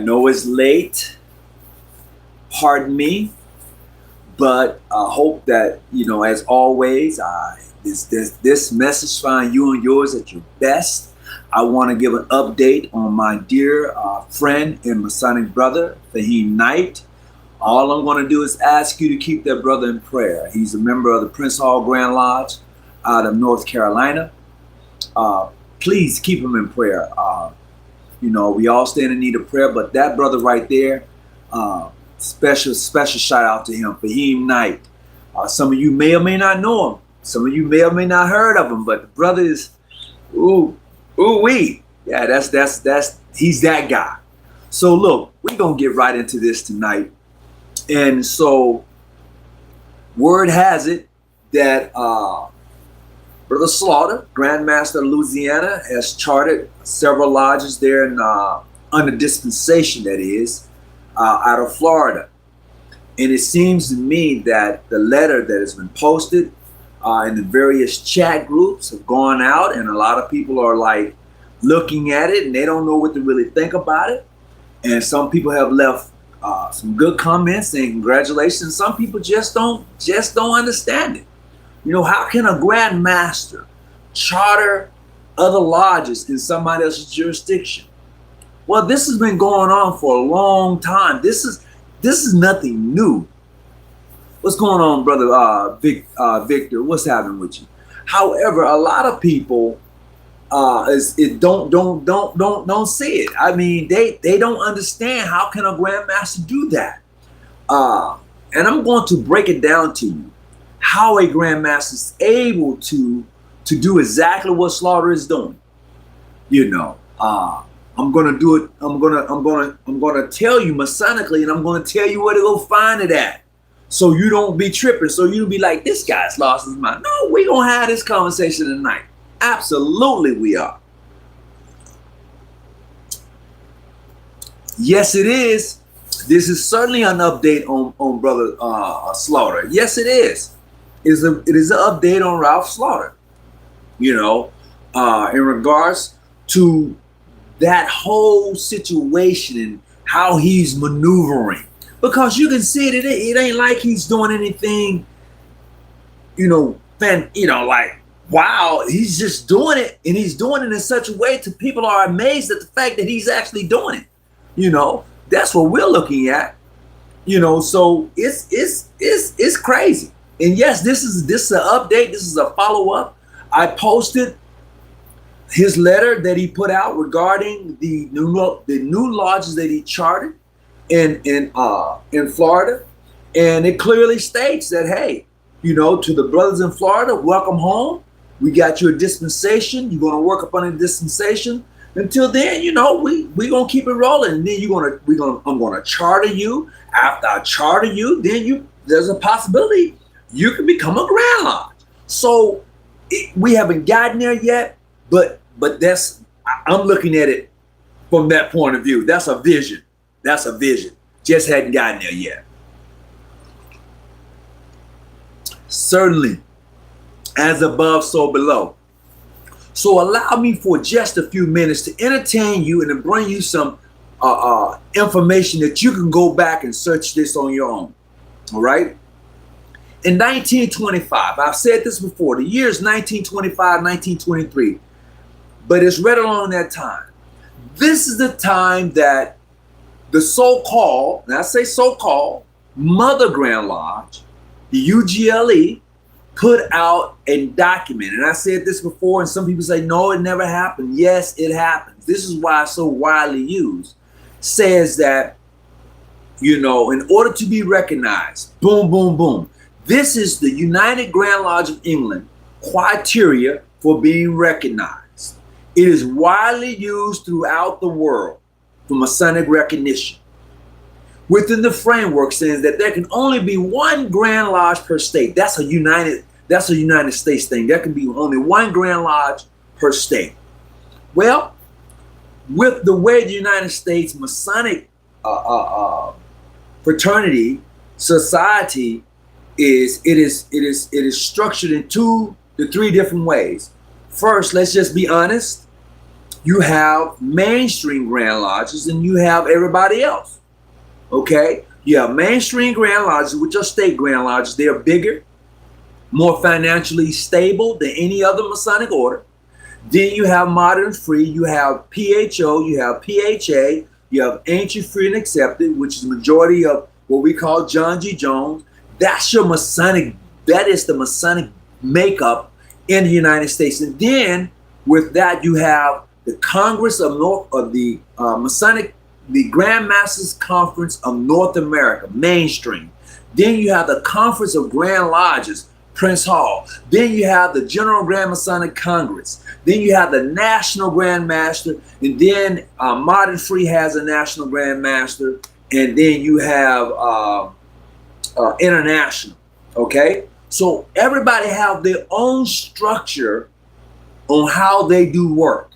know it's late. Pardon me. But I hope that, as always, this message find you and yours at your best. I want to give an update on my dear friend and Masonic brother, Fahim Knight. All I'm going to do is ask you to keep that brother in prayer. He's a member of the Prince Hall Grand Lodge out of North Carolina. Please keep him in prayer. We all stand in need of prayer, but that brother right there, special shout out to him, Fahim Knight. Some of you may or may not know him. Some of you may or may not heard of him, but the brother is, ooh-wee. Yeah, he's that guy. So look, we're going to get right into this tonight. And so word has it that Brother Slaughter, Grand Master of Louisiana, has chartered several lodges there in, under dispensation, that is, out of Florida. And it seems to me that the letter that has been posted in the various chat groups have gone out, and a lot of people are like looking at it and they don't know what to really think about it. And some people have left some good comments saying congratulations. Some people just don't understand it. How can a Grand Master charter other lodges in somebody else's jurisdiction? Well, this has been going on for a long time. This is nothing new. What's going on, brother Victor? What's happening with you? However, a lot of people don't see it. I mean, they don't understand how can a Grand Master do that. And I'm going to break it down to you how a Grand Master is able to do exactly what Slaughter is doing. I'm gonna do it. I'm gonna tell you Masonically, and I'm gonna tell you where to go find it at, so you don't be tripping. So you don't be like, this guy's lost his mind. No, we gonna have this conversation tonight. Absolutely, we are. Yes, it is. This is certainly an update on Brother Slaughter. Yes, it is. It is an update on Ralph Slaughter. In regards to that whole situation and how he's maneuvering, because you can see it. It ain't like he's doing anything, like, wow, he's just doing it, and he's doing it in such a way to people are amazed at the fact that he's actually doing it. That's what we're looking at. So it's crazy. And yes, this is an update. This is a follow-up. I posted his letter that he put out regarding the new lodges that he chartered in Florida, and it clearly states that, hey, to the brothers in Florida, welcome home. We got you a dispensation. You're gonna work up on a dispensation. Until then, we gonna keep it rolling. And then I'm gonna charter you. After I charter you, then there's a possibility you can become a Grand Lodge. So we haven't gotten there yet, but I'm looking at it from that point of view. That's a vision. Just hadn't gotten there yet. Certainly, as above, so below. So allow me for just a few minutes to entertain you and to bring you some information that you can go back and search this on your own. All right. In 1925, I've said this before, the year is 1925, 1923, but it's right along that time. This is the time that the so-called, and I say so-called, Mother Grand Lodge, the UGLE, put out a document. And I said this before, and some people say, no, it never happened. Yes, it happens. This is why it's so widely used. Says that, in order to be recognized, boom, boom, boom. This is the United Grand Lodge of England criteria for being recognized. It is widely used throughout the world for Masonic recognition. Within the framework says that there can only be one Grand Lodge per state. That's a United States thing. There can be only one Grand Lodge per state. Well, with the way the United States Masonic fraternity society is structured in 2 to 3 different ways. First, let's just be honest. You have mainstream Grand Lodges, and you have everybody else. Okay? You have mainstream Grand Lodges, which are state Grand Lodges. They are bigger, more financially stable than any other Masonic order. Then you have modern free, you have PHO, you have PHA, you have ancient free and accepted, which is the majority of what we call John G. Jones. That's your Masonic, that is the Masonic makeup in the United States. And then with that, you have the Congress of the Masonic, the Grand Masters Conference of North America, mainstream. Then you have the Conference of Grand Lodges, Prince Hall. Then you have the General Grand Masonic Congress. Then you have the National Grand Master, and then Modern Free has a National Grand Master, and then you have International. Okay, so everybody have their own structure on how they do work.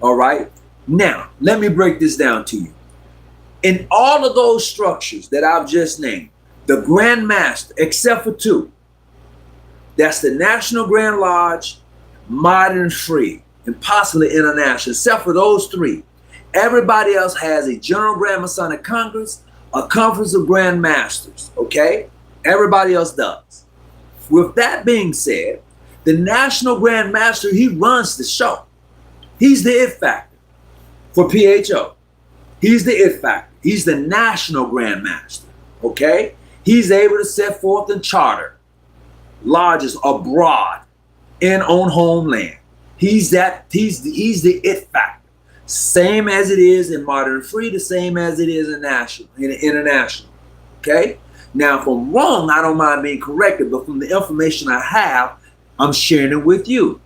All right. Now let me break this down to you. In all of those structures that I've just named, the Grand Master, except for two. That's the National Grand Lodge, Modern Free, and possibly International. Except for those three, everybody else has a General Grand Masonic Congress, a Conference of Grand Masters. Okay, everybody else does. With that being said, the National Grand Master, he runs the show. He's the it factor for PHO. He's the it factor. He's the National Grand Master. Okay, he's able to set forth and charter lodges abroad and on homeland. He's the it factor. Same as it is in Modern Free, the same as it is in International. Okay? Now, if I'm wrong, I don't mind being corrected, but from the information I have, I'm sharing it with you.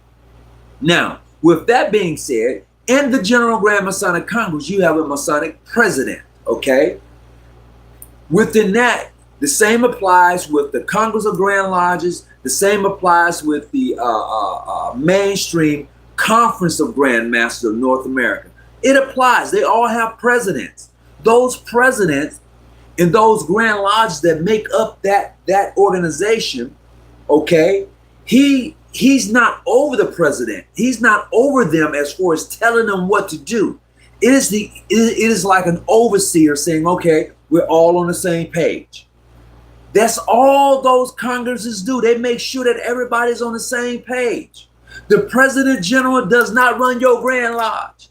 Now, with that being said, in the General Grand Masonic Congress, you have a Masonic president. Okay? Within that, the same applies with the Congress of Grand Lodges. The same applies with the mainstream Conference of Grand Masters of North America. It applies. They all have presidents. Those presidents and those Grand Lodges that make up that organization, okay, he's not over the president. He's not over them as far as telling them what to do. It is like an overseer saying, okay, we're all on the same page. That's all those congresses do. They make sure that everybody's on the same page. The President General does not run your Grand Lodge.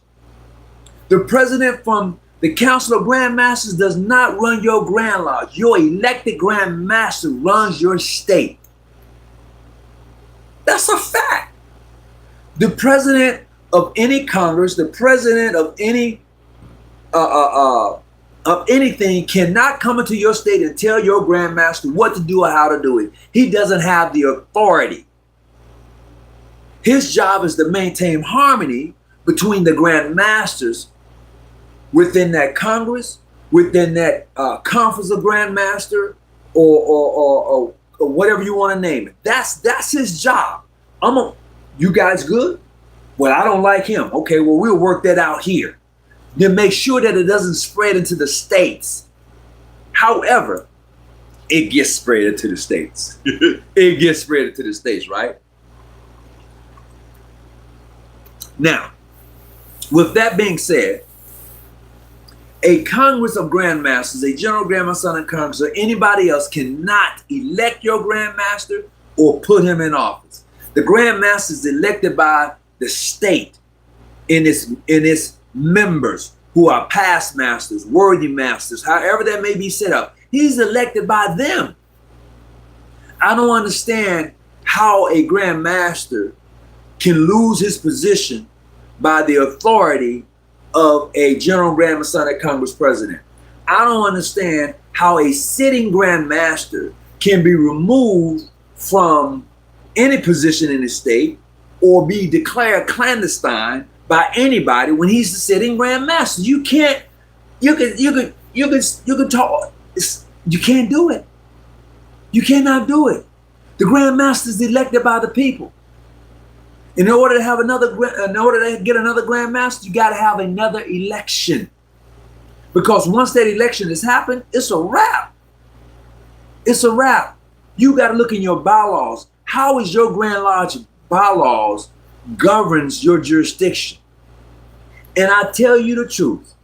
The president from the Council of Grand Masters does not run your Grand Lodge. Your elected Grand Master runs your state. That's a fact. The president of any Congress, the president of any anything cannot come into your state and tell your Grand Master what to do or how to do it. He doesn't have the authority. His job is to maintain harmony between the Grand Masters within that Congress, within that Conference of Grand Master, or whatever you want to name it. That's his job. You guys good? Well, I don't like him. Okay, well, we'll work that out here. Then make sure that it doesn't spread into the states. However, it gets spread into the states. It gets spread into the states, right? Now, with that being said, a Congress of Grand Masters, a General Grand Masonic Congress, or anybody else cannot elect your Grand Master or put him in office. The Grand Master is elected by the state in its members who are past masters, worthy masters, however that may be set up. He's elected by them. I don't understand how a Grand Master can lose his position by the authority of a General Grand Masonic Congress president. I don't understand how a sitting Grand Master can be removed from any position in the state or be declared clandestine by anybody when he's the sitting Grand Master. You can talk. You can't do it. You cannot do it. The Grand Master is elected by the people. In order to get another Grand Master, you got to have another election. Because once that election has happened, it's a wrap. It's a wrap. You got to look in your bylaws. How is your Grand Lodge bylaws governs your jurisdiction? And I tell you the truth,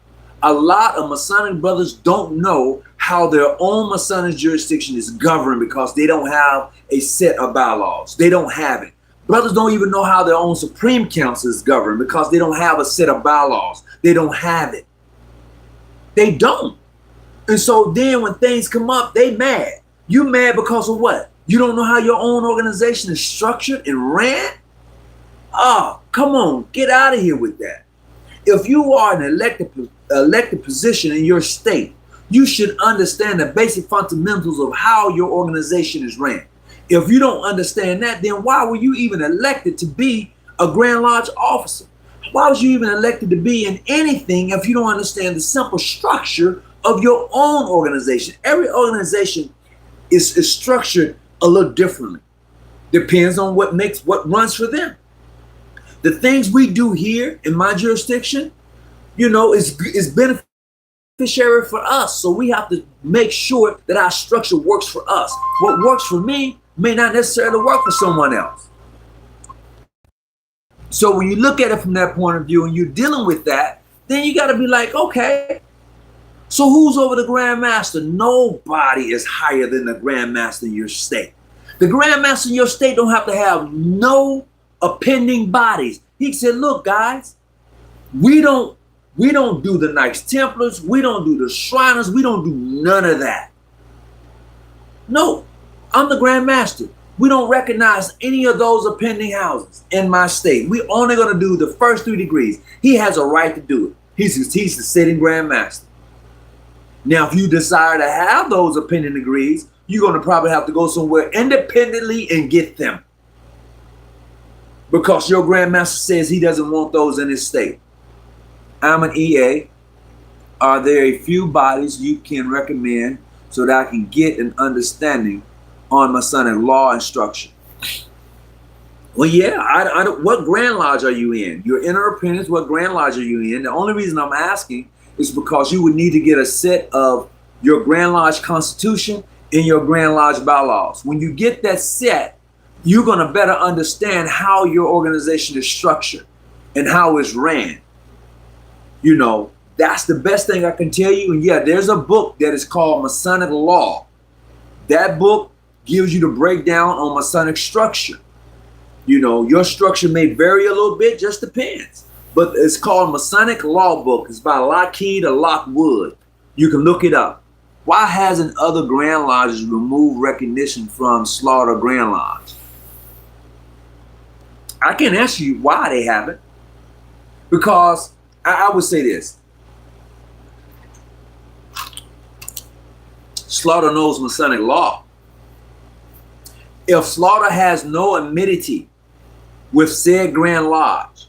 a lot of Masonic brothers don't know how their own Masonic jurisdiction is governed because they don't have a set of bylaws. They don't have it. Brothers don't even know how their own Supreme Council is governed because they don't have a set of bylaws. They don't have it. They don't. And so then when things come up, they mad. You mad because of what? You don't know how your own organization is structured and ran? Oh, come on, get out of here with that. If you are an elected position in your state, you should understand the basic fundamentals of how your organization is ran. If you don't understand that, then why were you even elected to be a Grand Lodge officer? Why was you even elected to be in anything if you don't understand the simple structure of your own organization? Every organization is structured a little differently. Depends on what runs for them. The things we do here in my jurisdiction, is beneficiary for us. So we have to make sure that our structure works for us. What works for me may not necessarily work for someone else. So when you look at it from that point of view and you're dealing with that, then you got to be like, okay, so who's over the Grand Master? Nobody is higher than the Grand Master in your state. The Grand Master in your state don't have to have no appending bodies. He said, look, guys, we don't do the Knights Templars. We don't do the Shriners. We don't do none of that. No, I'm the Grand Master. We don't recognize any of those appending houses in my state. We're only going to do the first 3 degrees. He has a right to do it. He's the sitting Grand Master. Now, if you desire to have those appending degrees, you're going to probably have to go somewhere independently and get them. Because your Grand Master says he doesn't want those in his state. I'm an EA. Are there a few bodies you can recommend so that I can get an understanding on Masonic law and structure? Well, yeah, I don't, what Grand Lodge are you in? Your inner apprentice, what Grand Lodge are you in? The only reason I'm asking is because you would need to get a set of your Grand Lodge Constitution and your Grand Lodge bylaws. When you get that set, you're going to better understand how your organization is structured and how it's ran. That's the best thing I can tell you. And yeah, there's a book that is called Masonic Law. That book gives you the breakdown on Masonic structure. Your structure may vary a little bit, just depends. But it's called Masonic Law Book. It's by Lockheed or Lockwood. You can look it up. Why hasn't other Grand Lodges removed recognition from Slaughter Grand Lodge? I can't answer you why they haven't. Because I would say this. Slaughter knows Masonic law. If Slaughter has no amenity with said Grand Lodge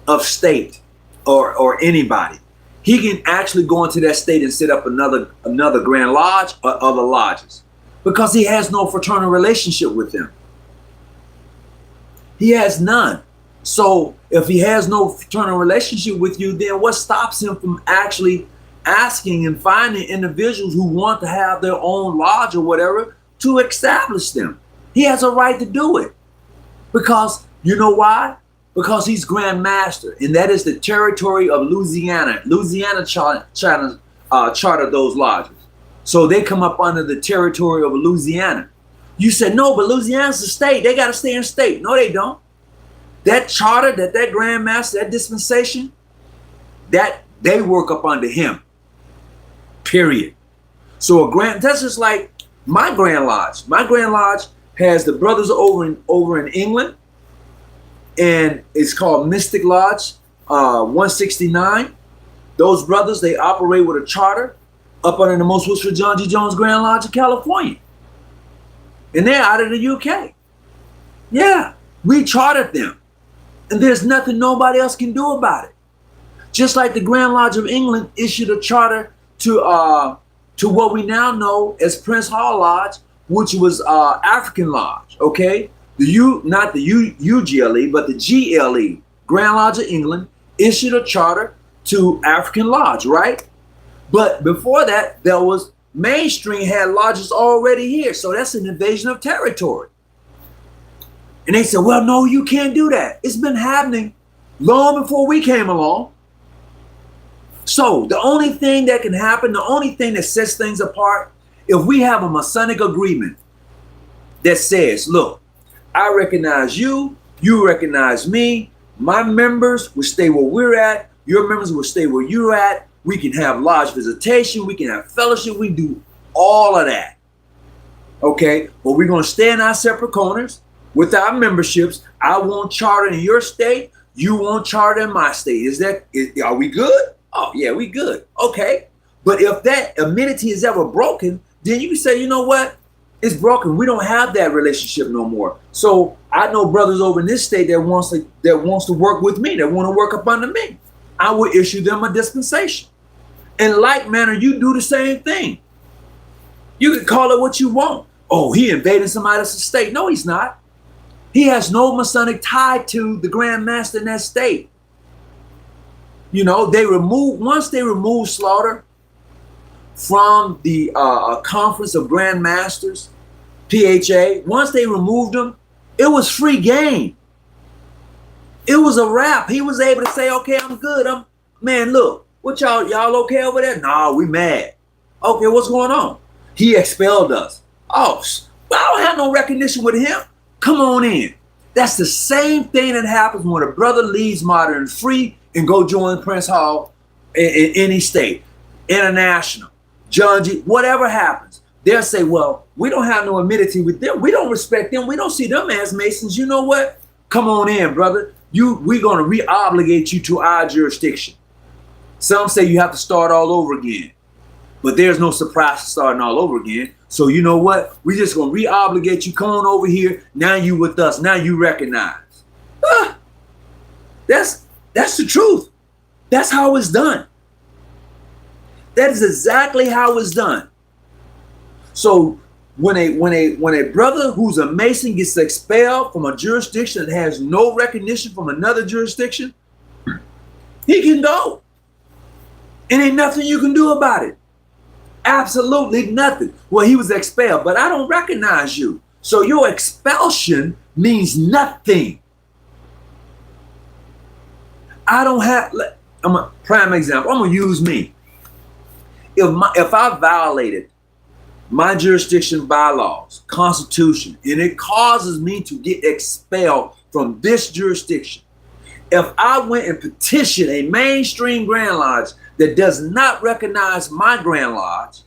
of state or anybody, he can actually go into that state and set up another Grand Lodge or other lodges because he has no fraternal relationship with them. He has none. So if he has no fraternal relationship with you, then what stops him from actually asking and finding individuals who want to have their own lodge or whatever to establish them? He has a right to do it. Because you know why? Because he's Grand Master, and that is the territory of Louisiana. Louisiana chartered those lodges. So they come up under the territory of Louisiana. You said, no, but Louisiana's a state. They got to stay in state. No, they don't. That charter, that Grand Master, that dispensation, that they work up under him. Period. So that's just like my Grand Lodge. My Grand Lodge has the brothers over in England, and it's called Mystic Lodge 169. Those brothers, they operate with a charter up under the most Worshipful John G. Jones Grand Lodge of California. And they're out of the UK. Yeah, we chartered them. And there's nothing nobody else can do about it. Just like the Grand Lodge of England issued a charter to what we now know as Prince Hall Lodge, which was African Lodge, okay? Not the UGLE, but the GLE, Grand Lodge of England, issued a charter to African Lodge, right? But before that, there was Mainstream had lodges already here, so that's an invasion of territory. And they said, well, no, you can't do that. It's been happening long before we came along. So the only thing that can happen, the only thing that sets things apart, if we have a Masonic agreement that says, look, I recognize you, you recognize me, my members will stay where we're at, your members will stay where you're at, we can have lodge visitation, we can have fellowship, we do all of that. Okay, but we're going to stay in our separate corners with our memberships. I won't charter in your state, you won't charter in my state. Are we good? Oh yeah, we good. Okay, but if that amenity is ever broken, then you can say, you know what? It's broken. We don't have that relationship no more. So I know brothers over in this state that wants to work with me, that want to work up under me. I will issue them a dispensation. In like manner, you do the same thing. You can call it what you want. Oh, he invading somebody else's state. No, he's not. He has no Masonic tie to the Grand Master in that state. You know, once they remove Slaughter from the Conference of Grand Masters, PHA, once they removed him, it was free game. It was a wrap. He was able to say, okay, I'm good. Man, look, what y'all okay over there? Nah, we mad. Okay, what's going on? He expelled us. Oh, I don't have no recognition with him. Come on in. That's the same thing that happens when a brother leaves Modern Free and go join Prince Hall in any state, international, judge, whatever happens. They'll say, well, we don't have no amenity with them. We don't respect them. We don't see them as Masons. You know what? Come on in, brother. We're going to re-obligate you to our jurisdiction. Some say you have to start all over again. But there's no surprise starting all over again. So you know what? We're just going to re-obligate you. Come on over here. Now you with us. Now you recognize. That's the truth. That's how it's done. That is exactly how it's done. So when a brother who's a Mason gets expelled from a jurisdiction that has no recognition from another jurisdiction, he can go. And ain't nothing you can do about it. Absolutely nothing. Well, he was expelled, but I don't recognize you. So your expulsion means nothing. I'm a prime example. I'm going to use me. If I violated my jurisdiction bylaws, constitution, and it causes me to get expelled from this jurisdiction, if I went and petitioned a mainstream Grand Lodge that does not recognize my Grand Lodge,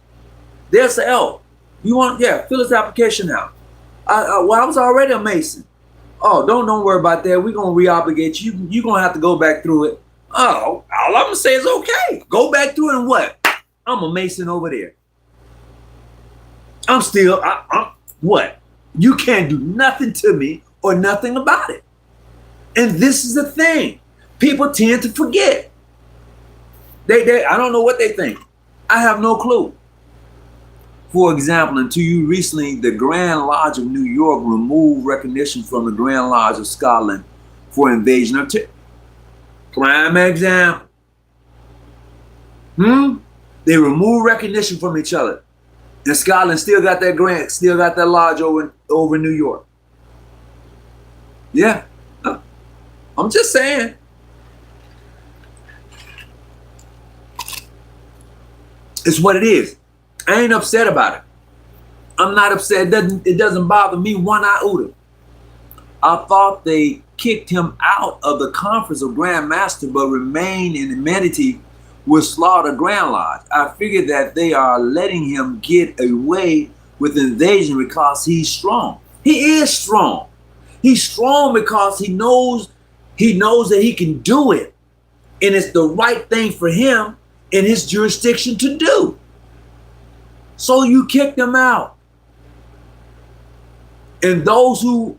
they'll say, oh, you want, yeah, fill this application out. Well, I was already a Mason. Oh, don't worry about that. We're going to re-obligate you. You're going to have to go back through it. Oh, all I'm going to say is, okay, go back through it and what? I'm a Mason over there. I'm what? You can't do nothing to me or nothing about it. And this is the thing. People tend to forget. I don't know what they think. I have no clue. For example, until you recently, the Grand Lodge of New York removed recognition from the Grand Lodge of Scotland for invasion of territory. Prime example. They removed recognition from each other. And Scotland still got that lodge over in New York. Yeah. I'm just saying. It's what it is. I ain't upset about it. I'm not upset. It doesn't bother me one iota. I thought they kicked him out of the Conference of Grand Master, but remained in amenity with Slaughter Grand Lodge. I figured that they are letting him get away with invasion because he's strong. He is strong. He's strong because he knows that he can do it. And it's the right thing for him in his jurisdiction to do. So you kicked him out. And those who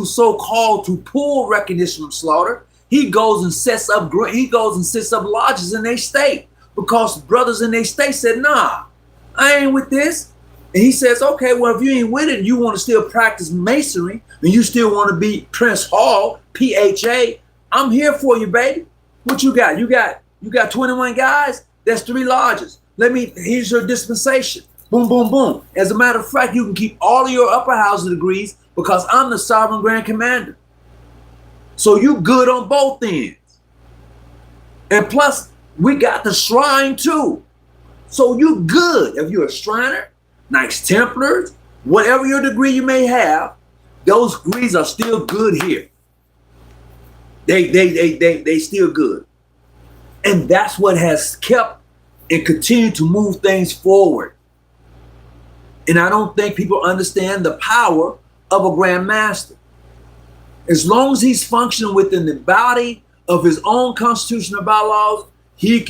so called to pull recognition from Slaughter, he goes and sets up lodges in their state because brothers in their state said, nah, I ain't with this. And he says, okay, well, if you ain't with it, and you want to still practice masonry, and you still want to be Prince Hall, PHA, I'm here for you, baby. What you got? You got 21 guys? That's 3 lodges. Here's your dispensation. Boom, boom, boom. As a matter of fact, you can keep all of your upper house degrees because I'm the Sovereign Grand Commander. So you good on both ends. And plus, We got the shrine too. So you good. If you're a Shriner, Knights Templars, whatever your degree you may have, those degrees are still good here. They still good. And that's what has kept and continued to move things forward. And I don't think people understand the power of a Grand Master. As long as he's functioning within the body of his own constitutional bylaws, he's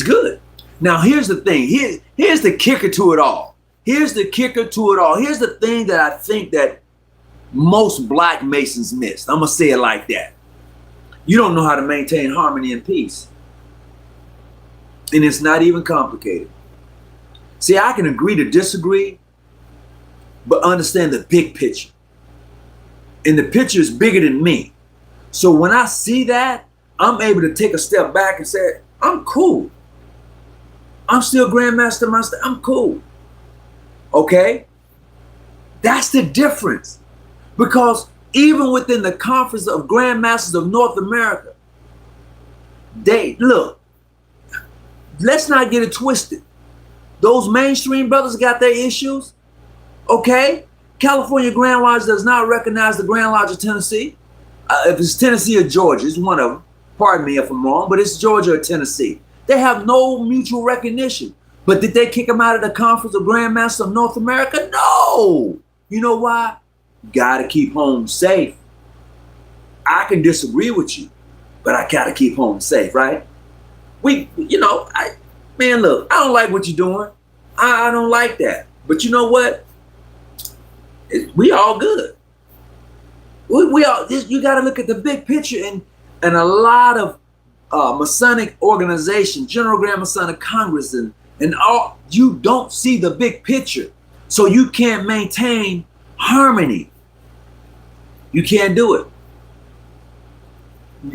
good. Now, here's the thing. Here's the kicker to it all. Here's the kicker to it all. Here's the thing that I think that most Black Masons miss. I'm going to say it like that. You don't know how to maintain harmony and peace. And it's not even complicated. See, I can agree to disagree, but understand the big picture. And the picture is bigger than me. So when I see that, I'm able to take a step back and say, I'm cool. I'm still Grandmaster Master. I'm cool. Okay? That's the difference. Because even within the Conference of Grandmasters of North America, look, let's not get it twisted. Those mainstream brothers got their issues. Okay? California Grand Lodge does not recognize the Grand Lodge of Tennessee. If it's Tennessee or Georgia, it's one of them. Pardon me if I'm wrong, but it's Georgia or Tennessee. They have no mutual recognition. But did they kick them out of the Conference of Grandmasters of North America? No. You know why? Got to keep home safe. I can disagree with you, but I got to keep home safe, right? Man, look, I don't like what you're doing. I don't like that. But you know what? We all good. We all. You got to look at the big picture, and a lot of Masonic organizations, General Grand Masonic Congress, and all, you don't see the big picture, so you can't maintain harmony. You can't do it.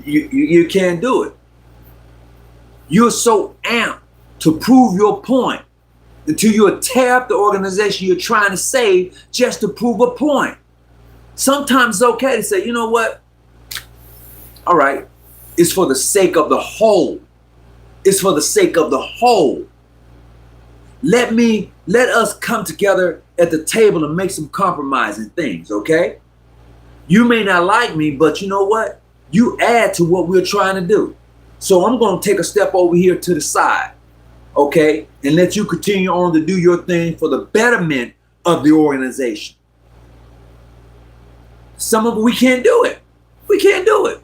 You can't do it. You're so amped to prove your point until you tear up the organization you're trying to save just to prove a point. Sometimes it's okay to say, you know what? All right, it's for the sake of the whole. It's for the sake of the whole. Let us come together at the table and make some compromising things, okay? You may not like me, but you know what? You add to what we're trying to do. So I'm going to take a step over here to the side, okay? And let you continue on to do your thing for the betterment of the organization. Some of it, we can't do it. We can't do it.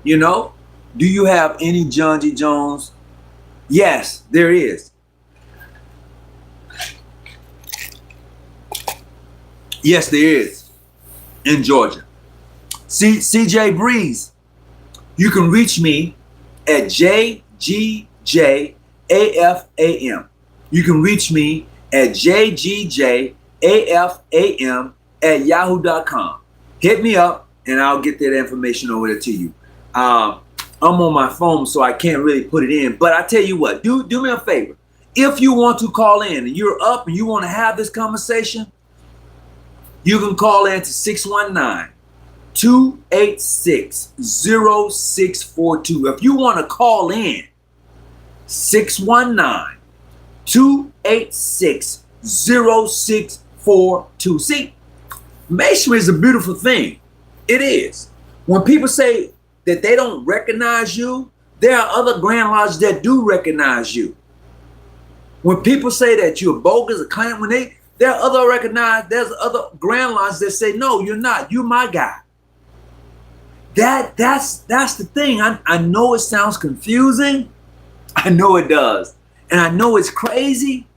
You know? Do you have any John G. Jones? Yes, there is. Yes, there is. In Georgia. CJ Breeze. You can reach me at JGJAFAM. You can reach me at JGJAFAM@yahoo.com. Hit me up and I'll get that information over there to you. I'm on my phone, so I can't really put it in. But I tell you what, do me a favor. If you want to call in and you're up and you want to have this conversation, you can call in to 619-286-0642. If you want to call in, 619-286-0642. See, masonry is a beautiful thing. It is. When people say that they don't recognize you, there are other Grand Lodges that do recognize you. When people say that you're bogus, a clan, there's other Grand Lodges that say, no, you're not. You're my guy. That's the thing. I know it sounds confusing. I know it does. And I know it's crazy,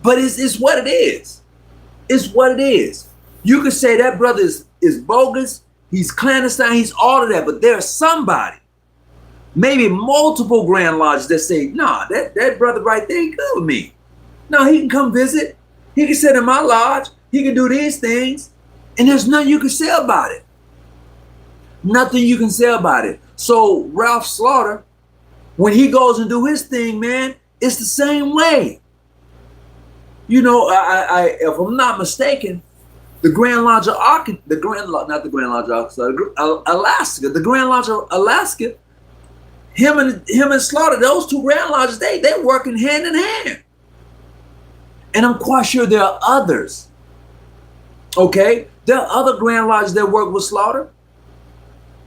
but it's what it is. It's what it is. You could say that brother is bogus. He's clandestine. He's all of that. But there's somebody, maybe multiple Grand Lodges that say, nah, that brother right there, he good with me. No, he can come visit. He can sit in my lodge. He can do these things. And there's nothing you can say about it. Nothing you can say about it. So Ralph Slaughter, when he goes and do his thing, man, it's the same way. You know, if I'm not mistaken, The Grand Lodge of Alaska, Alaska, the Grand Lodge of Alaska, him and Slaughter, those two Grand Lodges, they're working hand in hand. And I'm quite sure there are others. Okay? There are other Grand Lodges that work with Slaughter.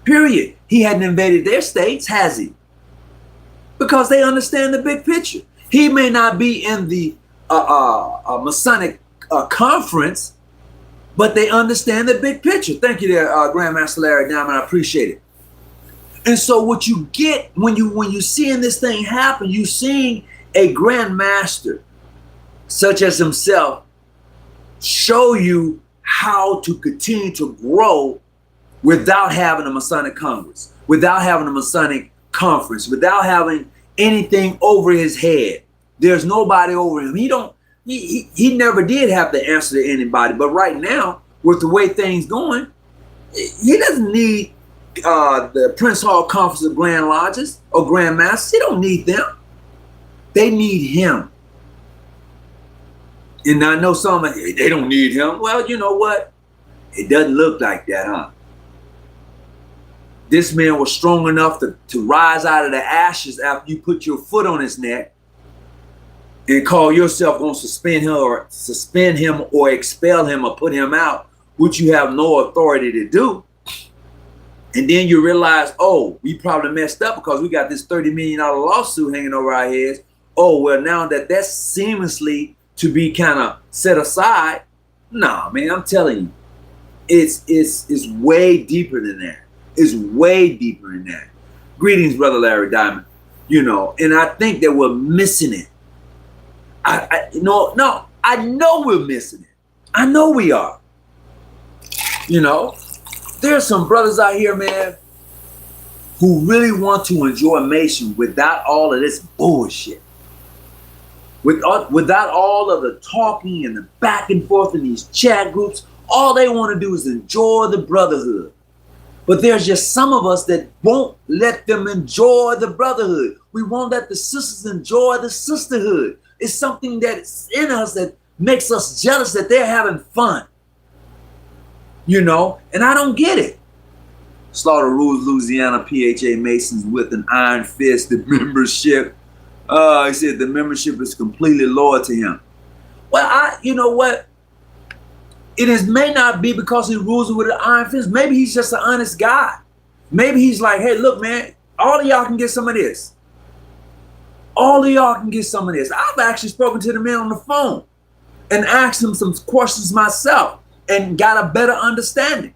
Period. He hadn't invaded their states, has he? Because they understand the big picture. He may not be in the Masonic conference, but they understand the big picture. Thank you there, Grandmaster Larry Diamond. I appreciate it. And so what you get when you seeing this thing happen, you seeing a Grandmaster such as himself show you how to continue to grow without having a Masonic Congress, without having a Masonic conference, without having anything over his head. There's nobody over him. He never did have to answer to anybody. But right now, with the way things going, he doesn't need the Prince Hall Conference of Grand Lodges or Grand Masters. He don't need them. They need him. And I know some, they don't need him. Well, you know what? It doesn't look like that, huh? This man was strong enough to rise out of the ashes after you put your foot on his neck and call yourself going to suspend him or expel him or put him out, which you have no authority to do. And then you realize, oh, we probably messed up because we got this $30 million lawsuit hanging over our heads. Oh, well, now that's seamlessly to be kind of set aside. Nah, man, I'm telling you, it's way deeper than that. It's way deeper than that. Greetings, Brother Larry Diamond. You know, and I think that we're missing it. I know we're missing it. I know we are. You know, there's some brothers out here, man, who really want to enjoy Mason without all of this bullshit. Without all of the talking and the back and forth in these chat groups, all they want to do is enjoy the brotherhood. But there's just some of us that won't let them enjoy the brotherhood. We won't let the sisters enjoy the sisterhood. It's something that's in us that makes us jealous that they're having fun. You know, and I don't get it. Slaughter rules Louisiana PHA Masons with an iron fist. The membership, he said the membership is completely loyal to him. Well, you know what? May not be because he rules it with an iron fist. Maybe he's just an honest guy. Maybe he's like, hey, look, man, all of y'all can get some of this. All of y'all can get some of this. I've actually spoken to the man on the phone and asked him some questions myself and got a better understanding.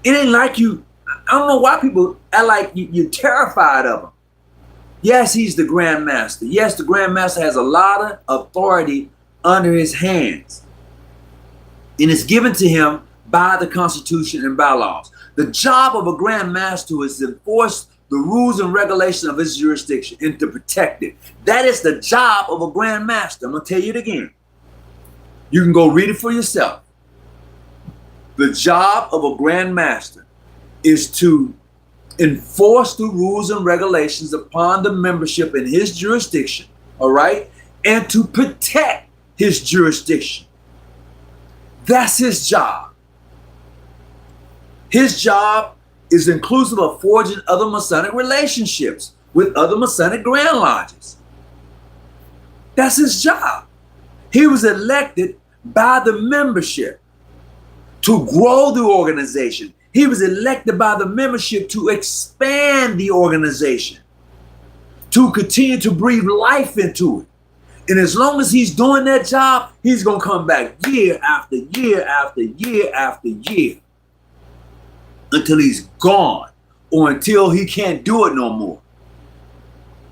It ain't like you, I don't know why people act like you're terrified of him. Yes, he's the Grand Master. Yes, the Grand Master has a lot of authority under his hands. And it's given to him by the Constitution and bylaws. The job of a Grand Master is to enforce the rules and regulations of his jurisdiction and to protect it. That is the job of a Grand Master. I'm going to tell you it again. You can go read it for yourself. The job of a Grand Master is to enforce the rules and regulations upon the membership in his jurisdiction, all right, and to protect his jurisdiction. That's his job. His job is inclusive of forging other Masonic relationships with other Masonic Grand Lodges. That's his job. He was elected by the membership to grow the organization. He was elected by the membership to expand the organization, to continue to breathe life into it. And as long as he's doing that job, he's going to come back year after year after year after year until he's gone or until he can't do it no more.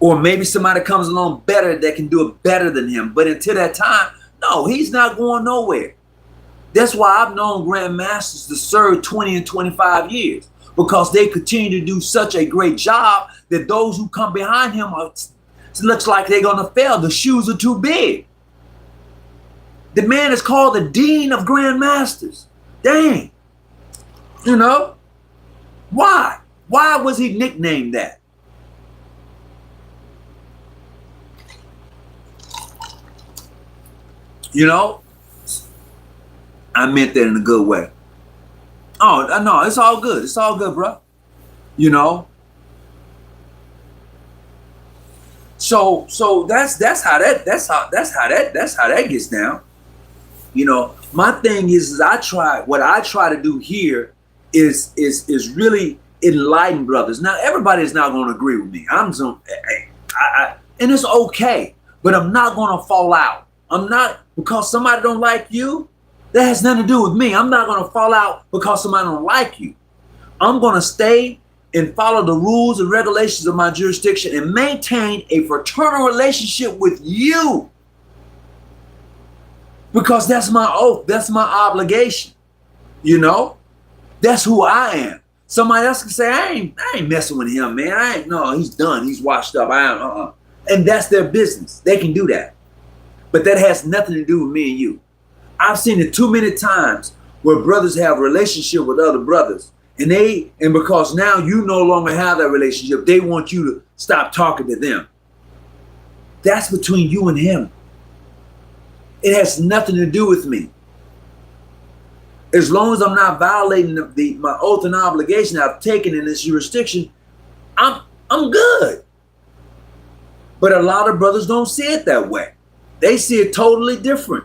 Or maybe somebody comes along better that can do it better than him. But until that time, no, he's not going nowhere. That's why I've known Grand Masters to serve 20 and 25 years, because they continue to do such a great job that those who come behind him it looks like they're going to fail. The shoes are too big. The man is called the Dean of Grand Masters. Dang. You know? Why? Why was he nicknamed that? You know? I meant that in a good way. Oh no, it's all good. It's all good, bro. You know. So that's how that gets down. You know, my thing is I try to do here is really enlighten brothers. Now everybody is not going to agree with me. And it's okay, but I'm not going to fall out. I'm not, because somebody don't like you. That has nothing to do with me. I'm not going to fall out because somebody don't like you. I'm going to stay and follow the rules and regulations of my jurisdiction and maintain a fraternal relationship with you. Because that's my oath. That's my obligation. You know? That's who I am. Somebody else can say, I ain't messing with him, man. No, he's done. He's washed up. And that's their business. They can do that. But that has nothing to do with me and you. I've seen it too many times where brothers have a relationship with other brothers. And because now you no longer have that relationship, they want you to stop talking to them. That's between you and him. It has nothing to do with me. As long as I'm not violating my oath and obligation I've taken in this jurisdiction, I'm good. But a lot of brothers don't see it that way. They see it totally different.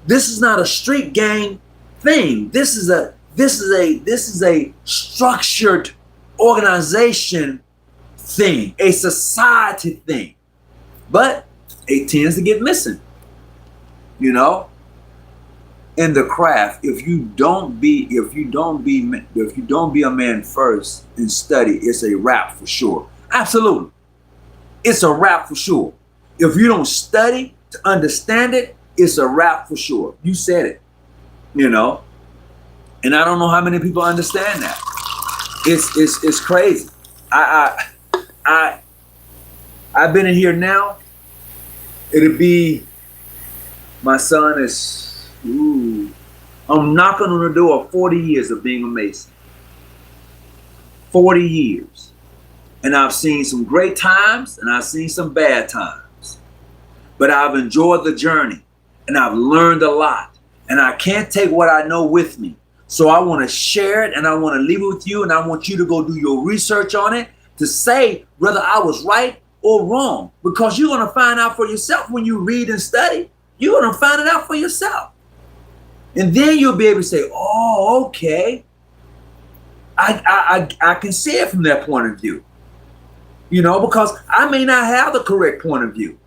This is not a street gang thing. This is a structured organization thing, a society thing. But it tends to get missing. You know, in the craft, if you don't be a man first and study, it's a wrap for sure. Absolutely, it's a wrap for sure. If you don't study to understand it, it's a wrap for sure. You said it. You know, and I don't know how many people understand that. It's crazy. I've been in here now. It'll be. My son is, I'm knocking on the door of 40 years of being a Mason. 40 years. And I've seen some great times and I've seen some bad times. But I've enjoyed the journey and I've learned a lot. And I can't take what I know with me. So I want to share it and I want to leave it with you and I want you to go do your research on it to say whether I was right or wrong. Because you're going to find out for yourself when you read and study. You're going to find it out for yourself. And then you'll be able to say, oh, okay. I can see it from that point of view. You know, because I may not have the correct point of view.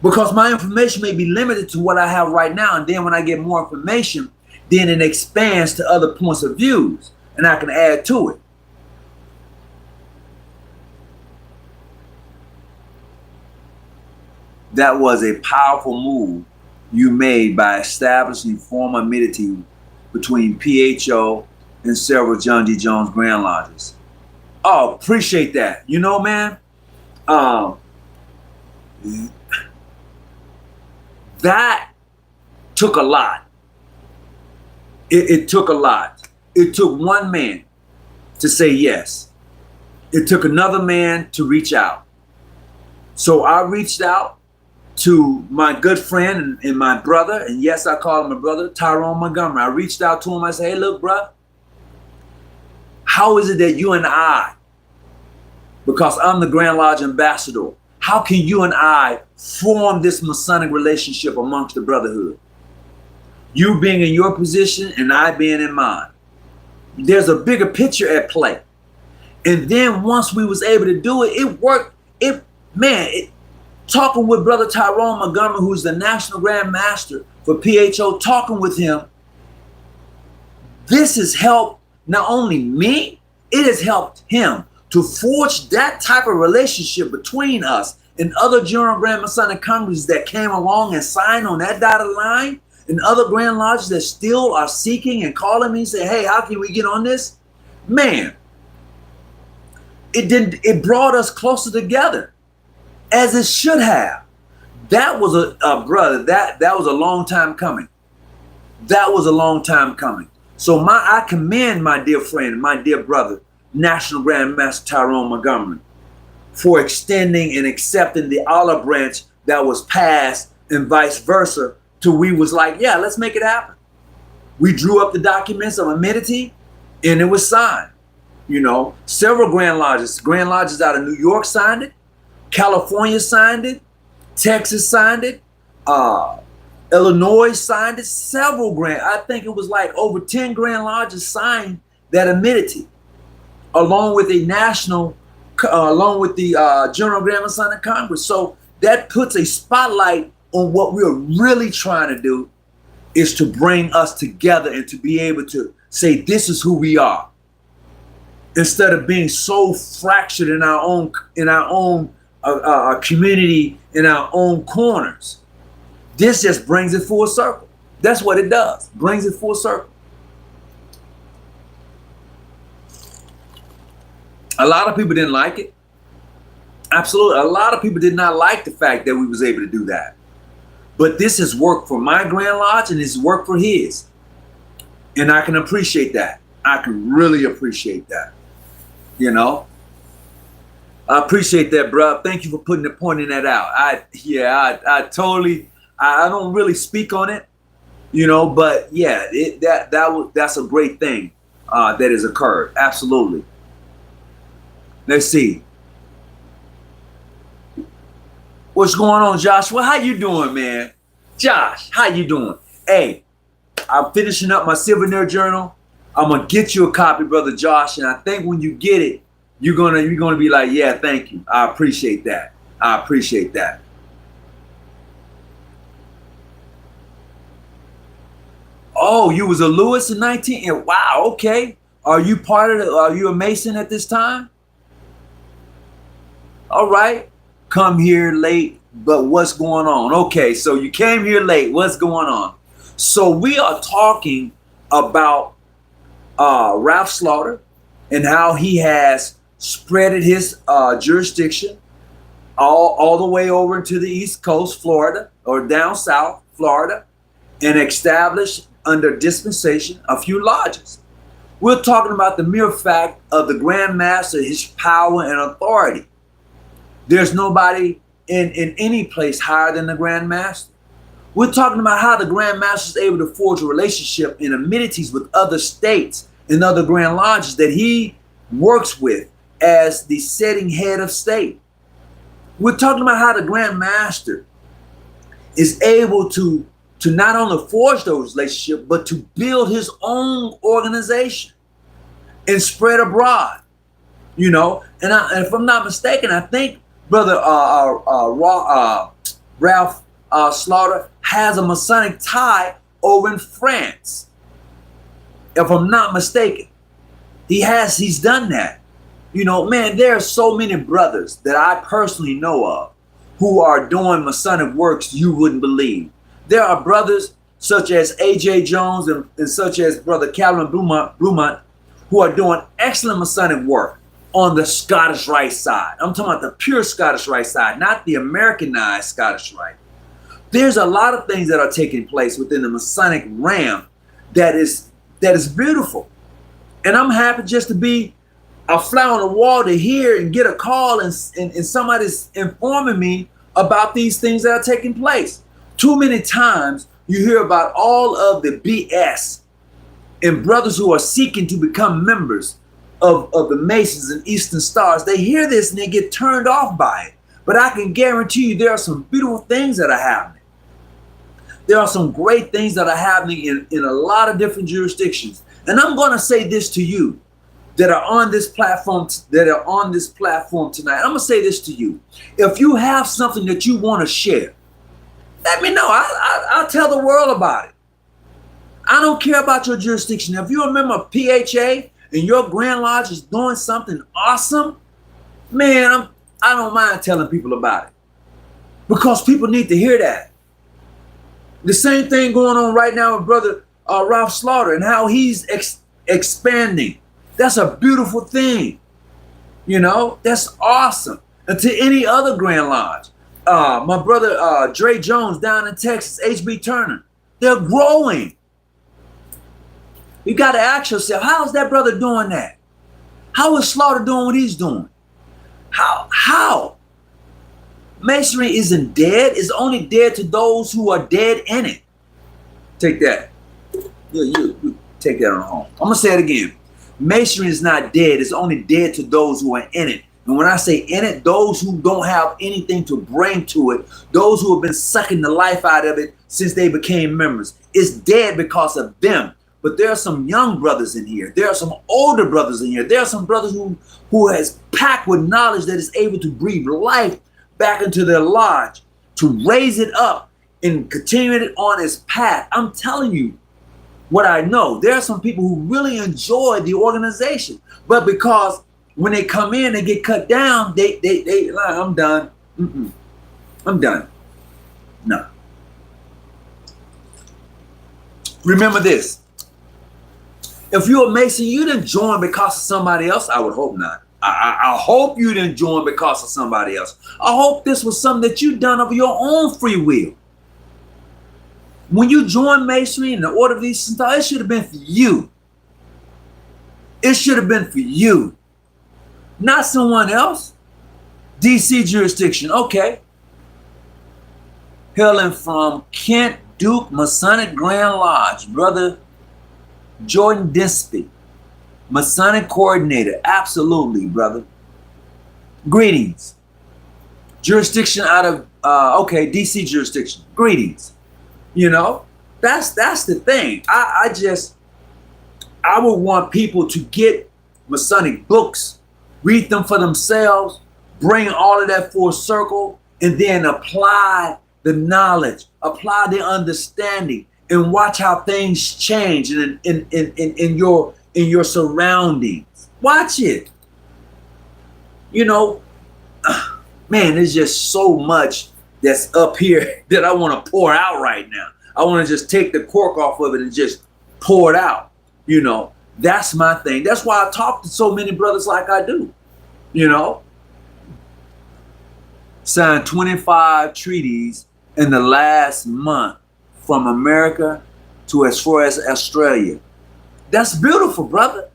Because my information may be limited to what I have right now. And then when I get more information, then it expands to other points of views. And I can add to it. That was a powerful move you made by establishing formal amenity between PHO and several John D. Jones Grand Lodges. Oh, appreciate that. You know, man, that took a lot. It took a lot. It took one man to say yes. It took another man to reach out. So I reached out to my good friend and my brother, and yes, I call him a brother, Tyrone Montgomery. I reached out to him. I said, hey, look, bro, how is it that you and I, because I'm the Grand Lodge ambassador, how can you and I form this Masonic relationship amongst the brotherhood? You being in your position and I being in mine. There's a bigger picture at play. And then once we was able to do it, it worked. Talking with Brother Tyrone Montgomery, who's the National Grand Master for PHO, talking with him, this has helped not only me, it has helped him to forge that type of relationship between us and other General Grand Masonic Congresses that came along and signed on that dotted line, and other Grand Lodges that still are seeking and calling me and say, hey, how can we get on this? Man, it brought us closer together. As it should have. That was a brother. That was a long time coming. That was a long time coming. So I commend my dear friend, my dear brother, National Grand Master Tyrone Montgomery, for extending and accepting the olive branch that was passed and vice versa, till we was like, yeah, let's make it happen. We drew up the documents of amenity, and it was signed. You know, several Grand Lodges out of New York signed it, California signed it, Texas signed it, Illinois signed it, I think it was like over 10 Grand Lodges signed that amenity, along with the General Grand Masonic Congress. So that puts a spotlight on what we're really trying to do, is to bring us together and to be able to say, this is who we are, instead of being so fractured in our own community, in our own corners. This just brings it full circle. That's what it does. Brings it full circle. A lot of people didn't like it. Absolutely. A lot of people did not like the fact that we was able to do that. But this has worked for my Grand Lodge, and it's worked for his. And I can appreciate that. I can really appreciate that. You know? I appreciate that, bro. Thank you for pointing that out. I totally, I don't really speak on it, you know, but yeah, that's a great thing that has occurred. Absolutely. Let's see. What's going on, Joshua? How you doing, man? Josh, how you doing? Hey, I'm finishing up my souvenir journal. I'm gonna get you a copy, brother Josh, and I think when you get it, you're gonna be like, yeah, thank you. I appreciate that. I appreciate that. Oh, you was a Lewis in 19? And wow, okay. Are you a Mason at this time? All right. Come here late, but what's going on? Okay, so you came here late. What's going on? So we are talking about Ralph Slaughter and how he has spreaded his jurisdiction all the way over into the East Coast, Florida, or down south, Florida, and established under dispensation a few lodges. We're talking about the mere fact of the Grand Master, his power and authority. There's nobody in any place higher than the Grand Master. We're talking about how the Grand Master is able to forge a relationship in amenities with other states and other Grand Lodges that he works with as the setting head of state. We're talking about how the Grand Master is able to not only forge those relationships, but to build his own organization and spread abroad. You know, and if I'm not mistaken, I think Brother Ralph Slaughter has a Masonic tie over in France. If I'm not mistaken, he's done that. You know, man, there are so many brothers that I personally know of who are doing Masonic works you wouldn't believe. There are brothers such as A.J. Jones and such as Brother Calvin Blumont who are doing excellent Masonic work on the Scottish Rite side. I'm talking about the pure Scottish Rite side, not the Americanized Scottish Rite. There's a lot of things that are taking place within the Masonic realm that is beautiful. And I'm happy just to be a fly on the wall to hear and get a call and somebody's informing me about these things that are taking place. Too many times you hear about all of the BS and brothers who are seeking to become members of the Masons and Eastern Stars. They hear this and they get turned off by it. But I can guarantee you there are some beautiful things that are happening. There are some great things that are happening in a lot of different jurisdictions. And I'm going to say this to you that are on this platform tonight. I'm going to say this to you. If you have something that you want to share, let me know. I'll tell the world about it. I don't care about your jurisdiction. If you remember PHA and your Grand Lodge is doing something awesome, man, I don't mind telling people about it because people need to hear that. The same thing going on right now with Brother Ralph Slaughter and how he's expanding. That's a beautiful thing. You know, that's awesome. And to any other Grand Lodge, my brother Dre Jones down in Texas, HB Turner, they're growing. You got to ask yourself, how is that brother doing that? How is Slaughter doing what he's doing? How? Masonry dead. It's only dead to those who are dead in it. Take that. You take that on home. I'm gonna say it again. Masonry is not dead. It's only dead to those who are in it. And when I say in it, those who don't have anything to bring to it, those who have been sucking the life out of it since they became members. It's dead because of them. But there are some young brothers in here. There are some older brothers in here. There are some brothers who has packed with knowledge that is able to breathe life back into their lodge, to raise it up and continue it on its path. I'm telling you what I know. There are some people who really enjoy the organization, but because when they come in, they get cut down. They like, I'm done. I'm done. No. Remember this. If you're a Mason, you didn't join because of somebody else. I would hope not. I hope you didn't join because of somebody else. I hope this was something that you done of your own free will. When you join Masonry and the Order of the Eastern Star, it should have been for you. It should have been for you, not someone else. DC jurisdiction, okay. Hailing from Kent Duke Masonic Grand Lodge, Brother Jordan Dispy, Masonic coordinator. Absolutely, brother. Greetings. Jurisdiction out of okay, DC jurisdiction. Greetings. You know, that's the thing. I would want people to get Masonic books, read them for themselves, bring all of that full circle, and then apply the knowledge, apply the understanding, and watch how things change in your surroundings. Watch it. You know, man, there's just so much that's up here that I want to pour out right now. I want to just take the cork off of it and just pour it out. You know, that's my thing. That's why I talk to so many brothers like I do. You know, signed 25 treaties in the last month from America to as far as Australia. That's beautiful, brother.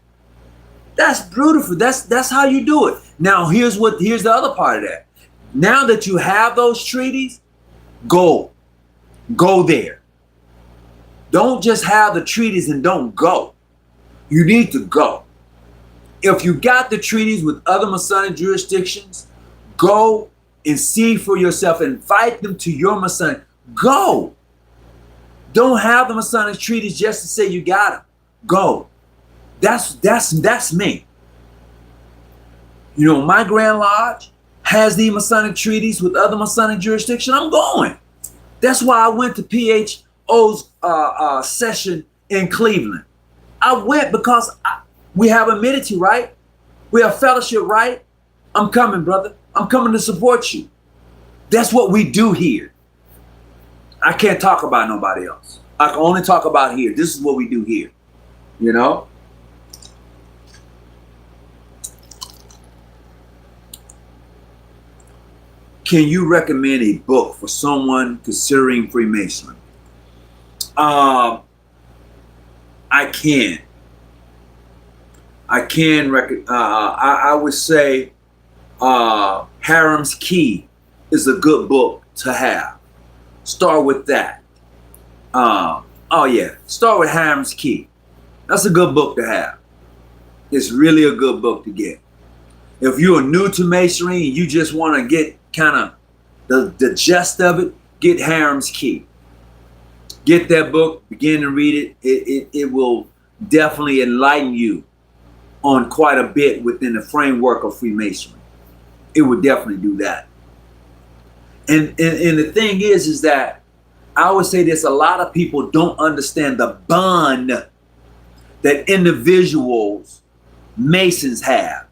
That's beautiful. That's how you do it. Now, here's the other part of that. Now that you have those treaties, go there. Don't just have the treaties and don't go. You need to go. If you got the treaties with other Masonic jurisdictions, go and see for yourself. Invite them to your Masonic. Go. Don't have the Masonic treaties just to say you got them. Go. That's me. You know, my Grand Lodge has the Masonic treaties with other Masonic jurisdictions. I'm going. That's why I went to PHO's session in Cleveland. I went because we have amenity, right? We have fellowship, right? I'm coming, brother. I'm coming to support you. That's what we do here. I can't talk about nobody else. I can only talk about here. This is what we do here. You know? Can you recommend a book for someone considering Freemasonry? I can. I would say Harem's Key is a good book to have. Start with that. Start with Harem's Key. That's a good book to have. It's really a good book to get. If you are new to Masonry and you just want to get kind of the gist of it, get Harem's Key. Get that book, begin to read it. It will definitely enlighten you on quite a bit within the framework of Freemasonry. It would definitely do that. And the thing is that I would say this, a lot of people don't understand the bond that individuals, Masons have.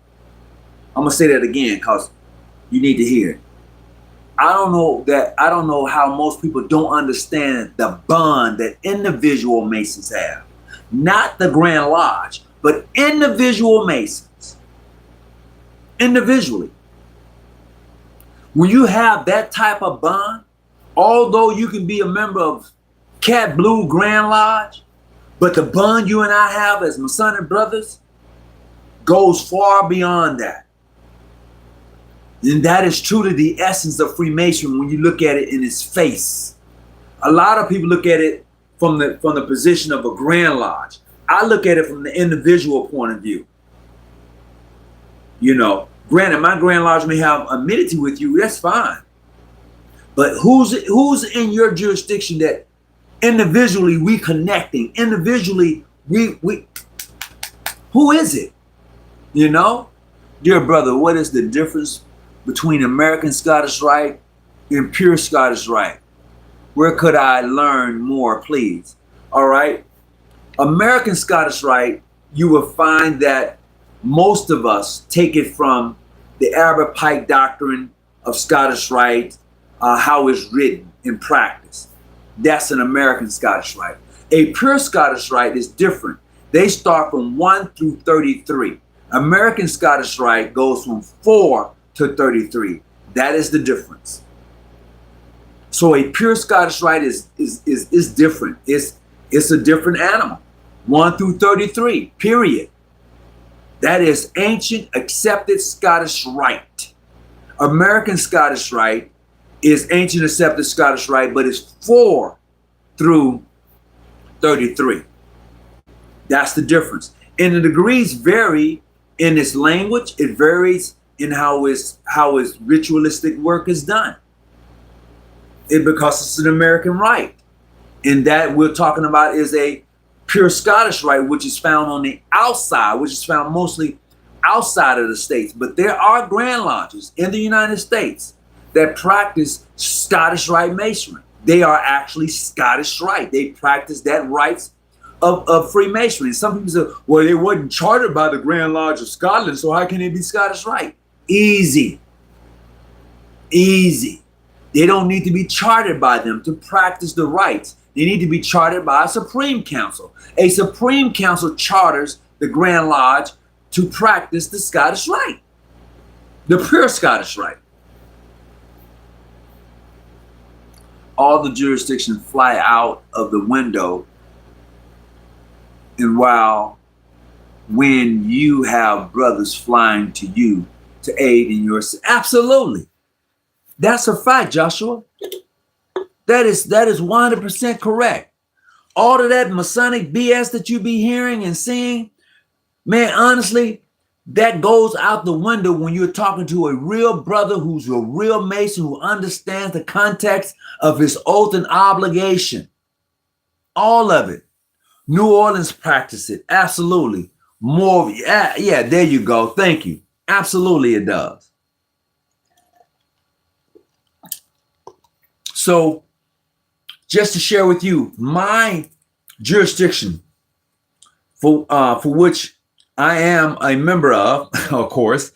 I'm gonna say that again because you need to hear it. I don't know how most people don't understand the bond that individual Masons have. Not the Grand Lodge, but individual Masons. Individually. When you have that type of bond, although you can be a member of Cat Blue Grand Lodge, but the bond you and I have as Masonic brothers goes far beyond that. And that is truly the essence of Freemasonry when you look at it in its face. A lot of people look at it from the position of a Grand Lodge. I look at it from the individual point of view. You know, granted, my Grand Lodge may have amenity with you. That's fine. But who's in your jurisdiction that individually we connecting? Individually, we who is it? You know? Dear brother, what is the difference between American Scottish Rite and pure Scottish Rite? Where could I learn more, please? All right. American Scottish Rite, you will find that most of us take it from the Albert Pike doctrine of Scottish Rite, how it's written in practice. That's an American Scottish Rite. A pure Scottish Rite is different. They start from 1 through 33. American Scottish Rite goes from 4 to 33. That is the difference. So a pure Scottish Rite is different. It's a different animal. 1 through 33, period. That is ancient accepted Scottish Rite. American Scottish Rite is ancient accepted Scottish Rite, but it's 4 through 33. That's the difference. And the degrees vary in its language. It varies in how its ritualistic work is done. Because it's an American rite. And that we're talking about is a pure Scottish rite, which is found on the outside, which is found mostly outside of the states. But there are Grand Lodges in the United States that practice Scottish Rite Masonry. They are actually Scottish Rite. They practice that rites of Freemasonry. Some people say, well, they wasn't chartered by the Grand Lodge of Scotland, so how can they be Scottish Rite? Easy. Easy. They don't need to be chartered by them to practice the rites. They need to be chartered by a Supreme Council. A Supreme Council charters the Grand Lodge to practice the Scottish Rite, the pure Scottish Rite. All the jurisdictions fly out of the window, and when you have brothers flying to you to aid in your, absolutely. That's a fact, Joshua. That is 100% correct. All of that Masonic BS that you be hearing and seeing, man, honestly, that goes out the window when you're talking to a real brother who's a real Mason who understands the context of his oath and obligation. All of it. New Orleans practice it. Absolutely. More. Yeah, there you go. Thank you. Absolutely it does. So just to share with you, my jurisdiction for which I am a member of course,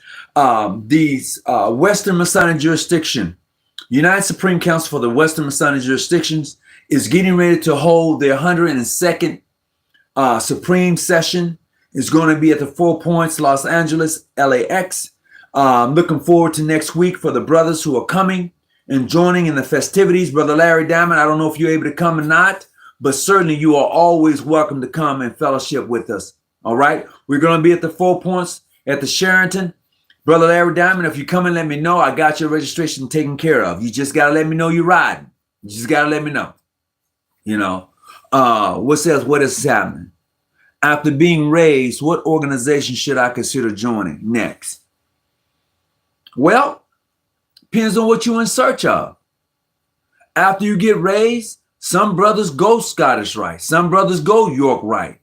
these Western Masonic jurisdiction, United Supreme Council for the Western Masonic jurisdictions is getting ready to hold their 102nd Supreme session. It's going to be at the 4 Points, Los Angeles, LAX. Looking forward to next week for the brothers who are coming and joining in the festivities. Brother Larry Diamond, I don't know if you're able to come or not, but certainly you are always welcome to come and fellowship with us. All right. We're going to be at the 4 Points at the Sheraton. Brother Larry Diamond, if you come and let me know, I got your registration taken care of. You just got to let me know you're riding. You just got to let me know. You know, what is happening? After being raised, what organization should I consider joining next? Well, depends on what you're in search of. After you get raised, some brothers go Scottish Rite. Some brothers go York Rite.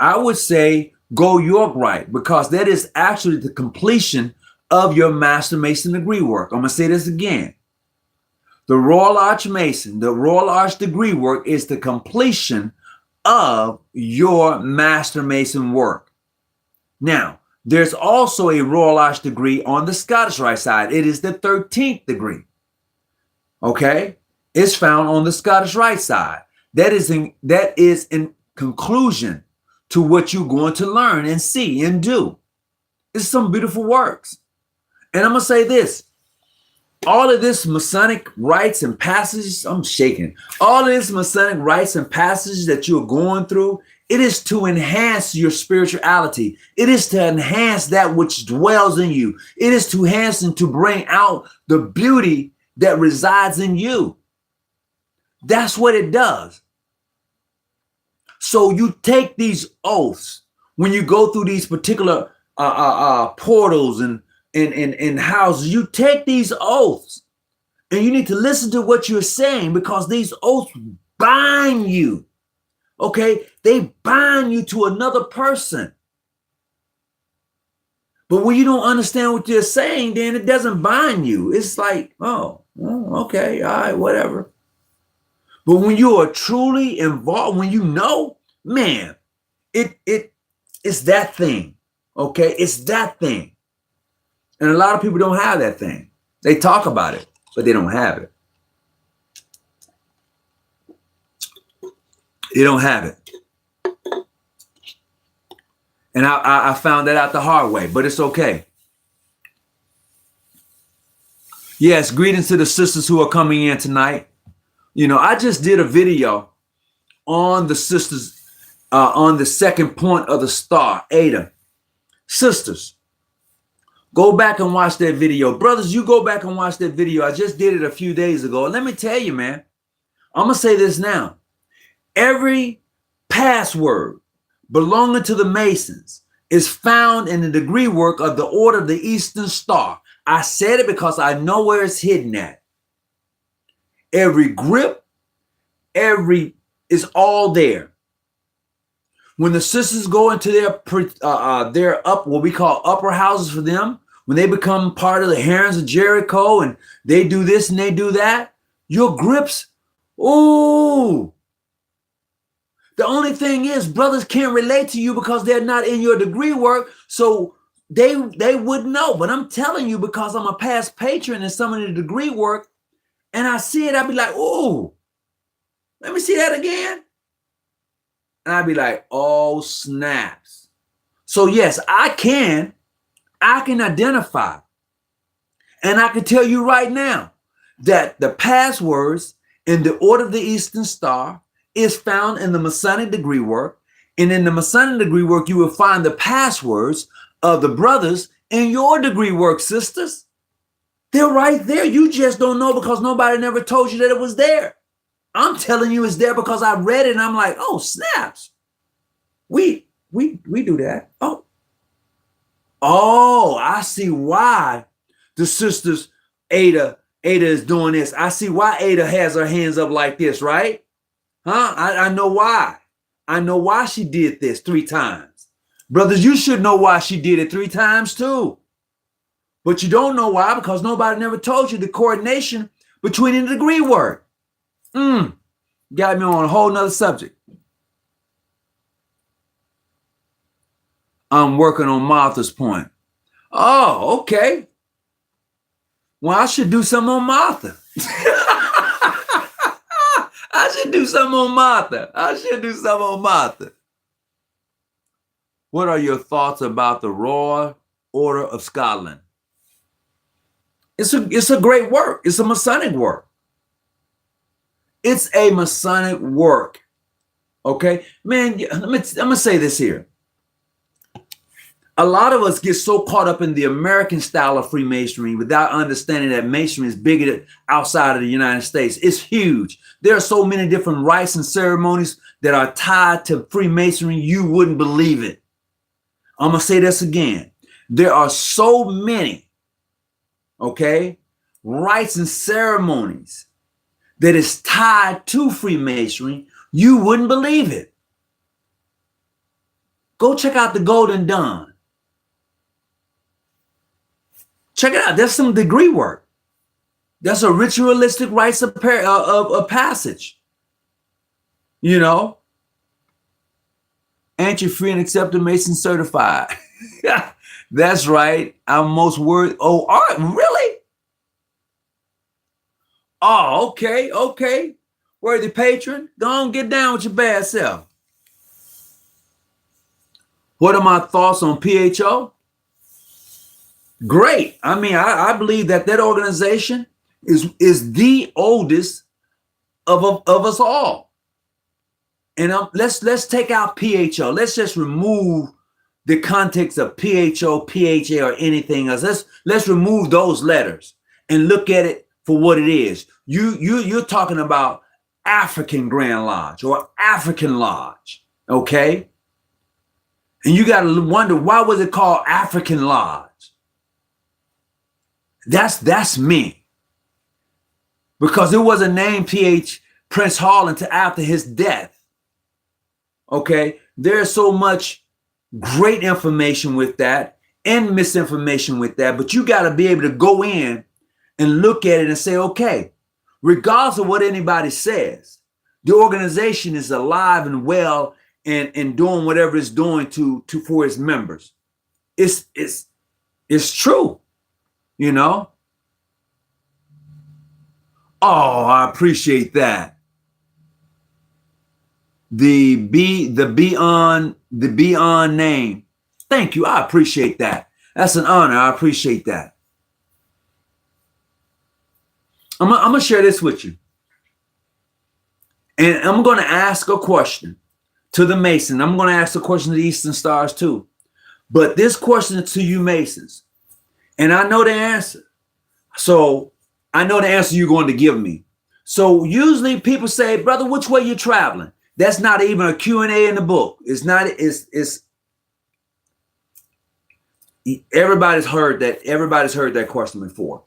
I would say go York Rite because that is actually the completion of your Master Mason degree work. I'm going to say this again. The Royal Arch Mason, the Royal Arch degree work is the completion of your Master Mason work. Now, there's also a Royal Arch degree on the Scottish Rite side. It is the 13th degree. Okay? It's found on the Scottish Rite side. That is in conclusion to what you're going to learn and see and do. It's some beautiful works. And I'm going to say this. All of this Masonic rites and passages, I'm shaking. All of this Masonic rites and passages that you're going through, it is to enhance your spirituality. It is to enhance that which dwells in you. It is to enhance and to bring out the beauty that resides in you. That's what it does. So you take these oaths when you go through these particular portals and houses. You take these oaths, and you need to listen to what you're saying, because these oaths bind you. Okay, they bind you to another person. But when you don't understand what they're saying, then it doesn't bind you. It's like, oh, okay, all right, whatever. But when you are truly involved, when you know, man, it's that thing. Okay, it's that thing. And a lot of people don't have that thing. They talk about it, but they don't have it. They don't have it. And I found that out the hard way, but it's okay. Yes, greetings to the sisters who are coming in tonight. You know, I just did a video on the sisters, on the second point of the star, Ada. Sisters, go back and watch that video. Brothers, you go back and watch that video. I just did it a few days ago. And let me tell you, man, I'm going to say this now. Every password belonging to the Masons is found in the degree work of the Order of the Eastern Star. I said it because I know where it's hidden at. Every grip, is all there. When the sisters go into their what we call upper houses for them, when they become part of the Herons of Jericho and they do this and they do that, your grips, ooh. The only thing is, brothers can't relate to you because they're not in your degree work, so they wouldn't know. But I'm telling you, because I'm a past patron in some of the degree work, and I see it, I'd be like, ooh, let me see that again. And I'd be like, oh, snaps. So yes, I can identify. And I can tell you right now that the passwords in the Order of the Eastern Star is found in the Masonic degree work. And in the Masonic degree work, you will find the passwords of the brothers in your degree work, sisters. They're right there. You just don't know because nobody never told you that it was there. I'm telling you it's there because I read it and I'm like, oh, snaps. We do that. Oh, I see why the sisters, Ada is doing this. I see why Ada has her hands up like this, right? Huh? I know why. I know why she did this 3 times. Brothers, you should know why she did it 3 times too. But you don't know why because nobody never told you the coordination between the degree work. Got me on a whole nother subject. I'm working on Martha's point. Oh, okay. Well, I should do something on Martha. I should do something on Martha. What are your thoughts about the Royal Order of Scotland? It's a great work. It's a Masonic work. It's a Masonic work. Okay, man, I'm gonna say this here. A lot of us get so caught up in the American style of Freemasonry without understanding that Masonry is bigger outside of the United States. It's huge. There are so many different rites and ceremonies that are tied to Freemasonry, you wouldn't believe it. I'm going to say this again. There are so many, okay, rites and ceremonies that is tied to Freemasonry, you wouldn't believe it. Go check out the Golden Dawn. Check it out. There's some degree work. That's a ritualistic rites of passage. You know, ain't you free and accepted Mason certified? That's right. I'm most worthy. Oh, all right, really? Oh, okay. Worthy patron, go on, get down with your bad self. What are my thoughts on PHO? Great. I mean, I believe that organization is the oldest of us all. And let's take out PHO. Let's just remove the context of PHO, PHA, or anything else. Let's remove those letters and look at it for what it is. You're talking about African Grand Lodge or African Lodge. Okay. And you got to wonder, why was it called African Lodge? That's me. Because it wasn't named P.H. Prince Hall until after his death. Okay. There's so much great information with that and misinformation with that, but you got to be able to go in and look at it and say, okay, regardless of what anybody says, the organization is alive and well and doing whatever it's doing to for its members. It's true, you know. Oh, I appreciate that. The beyond name. Thank you. I appreciate that. That's an honor. I appreciate that. I'm gonna share this with you. And I'm going to ask a question to the Mason. I'm going to ask a question to the Eastern Stars too. But this question is to you Masons. And I know the answer. So I know the answer you're going to give me. So usually people say, brother, which way you traveling? That's not even a Q&A in the book. It's not, it's everybody's heard that question before.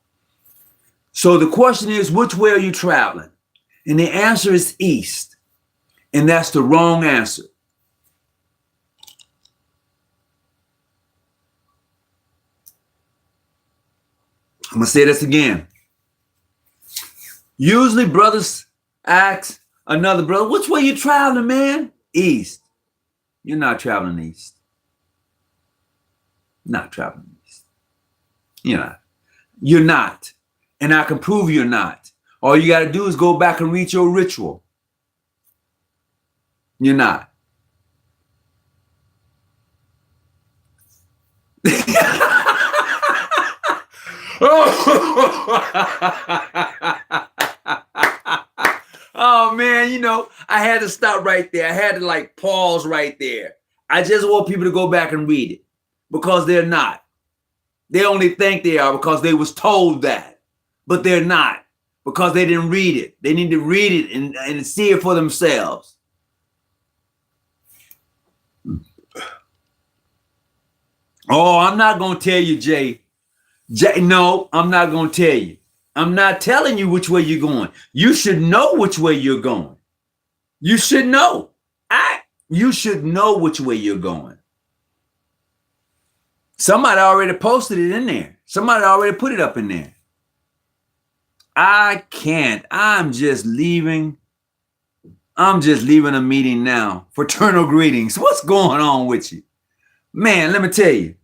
So the question is, which way are you traveling? And the answer is east. And that's the wrong answer. I'm going to say this again. Usually brothers ask another brother, which way you traveling, man? East. You're not traveling east. Not traveling east. You're not. You're not. And I can prove you're not. All you got to do is go back and read your ritual. You're not. Oh man, you know, I had to stop right there. I had to like pause right there. I just want people to go back and read it because they're not. They only think they are because they was told that, but they're not because they didn't read it. They need to read it and see it for themselves. Oh, I'm not going to tell you, Jay. No, I'm not going to tell you. I'm not telling you which way you're going. You should know which way you're going. You should know. You should know which way you're going. Somebody already posted it in there. Somebody already put it up in there. I can't. I'm just leaving a meeting now. Fraternal greetings. What's going on with you? Man, let me tell you.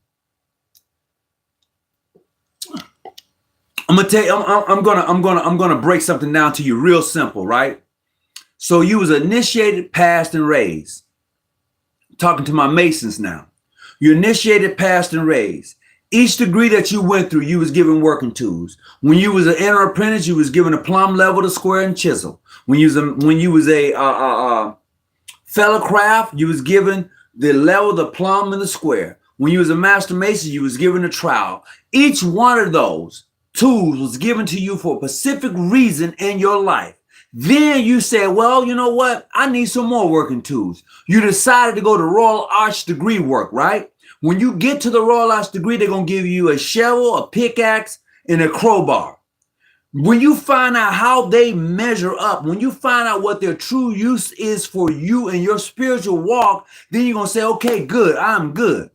I'm gonna break something down to you real simple, right? So you was initiated, passed, and raised. Talking to my Masons now. You initiated, passed, and raised. Each degree that you went through, you was given working tools. When you was an inner apprentice, you was given a plumb, level, the square, and chisel. When you was a fellow craft, you was given the level, the plumb, and the square. When you was a master mason, you was given a trowel. Each one of those tools was given to you for a specific reason in your life. Then you said, well, you know what? I need some more working tools. You decided to go to Royal Arch degree work, right? When you get to the Royal Arch degree, they're going to give you a shovel, a pickaxe, and a crowbar. When you find out how they measure up, when you find out what their true use is for you and your spiritual walk, then you're going to say, okay, good, I'm good.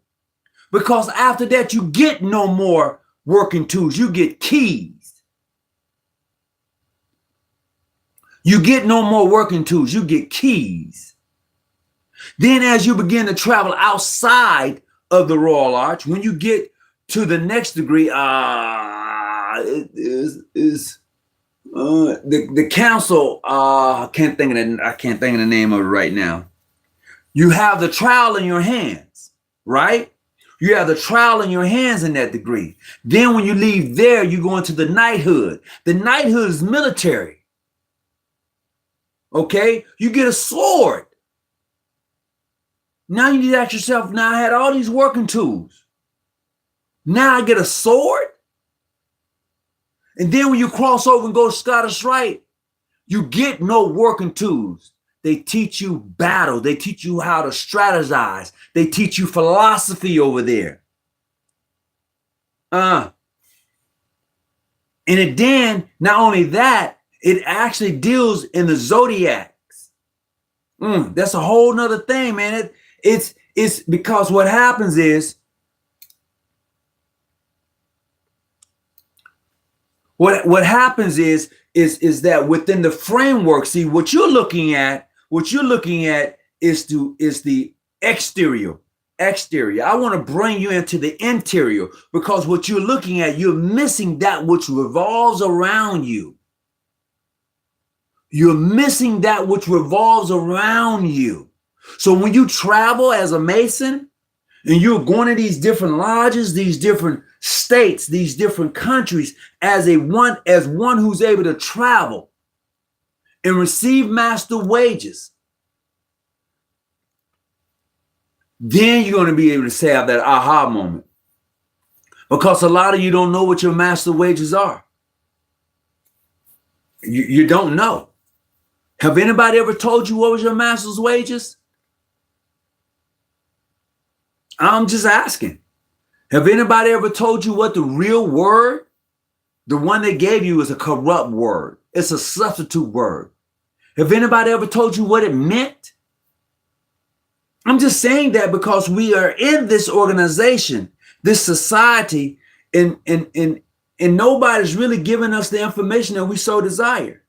Because after that, you get no more working tools. You get keys. You get no more working tools. You get keys. Then as you begin to travel outside of the Royal Arch, when you get to the next degree, the council, I can't think of the name of it right now. You have the trowel in your hands, right? You have the trowel in your hands in that degree. Then when you leave there, you go into the knighthood. The knighthood is military. Okay? You get a sword. Now you need to ask yourself, now I had all these working tools. Now I get a sword? And then when you cross over and go Scottish Rite, you get no working tools. They teach you battle. They teach you how to strategize. They teach you philosophy over there. And then, not only that, it actually deals in the zodiacs. That's a whole nother thing, man. It's because what happens is, what happens is that within the framework, see, what you're looking at is the exterior. I want to bring you into the interior, because what you're looking at, you're missing that which revolves around you. You're missing that which revolves around you. So when you travel as a Mason and you're going to these different lodges, these different states, these different countries, as one who's able to travel and receive master wages, then you're going to be able to say, have that aha moment. Because a lot of you don't know what your master wages are. You don't know. Have anybody ever told you what was your master's wages? I'm just asking. Have anybody ever told you what the real word, the one they gave you, is a corrupt word? It's a substitute word. Have anybody ever told you what it meant? I'm just saying that because we are in this organization, this society, and nobody's really giving us the information that we so desire.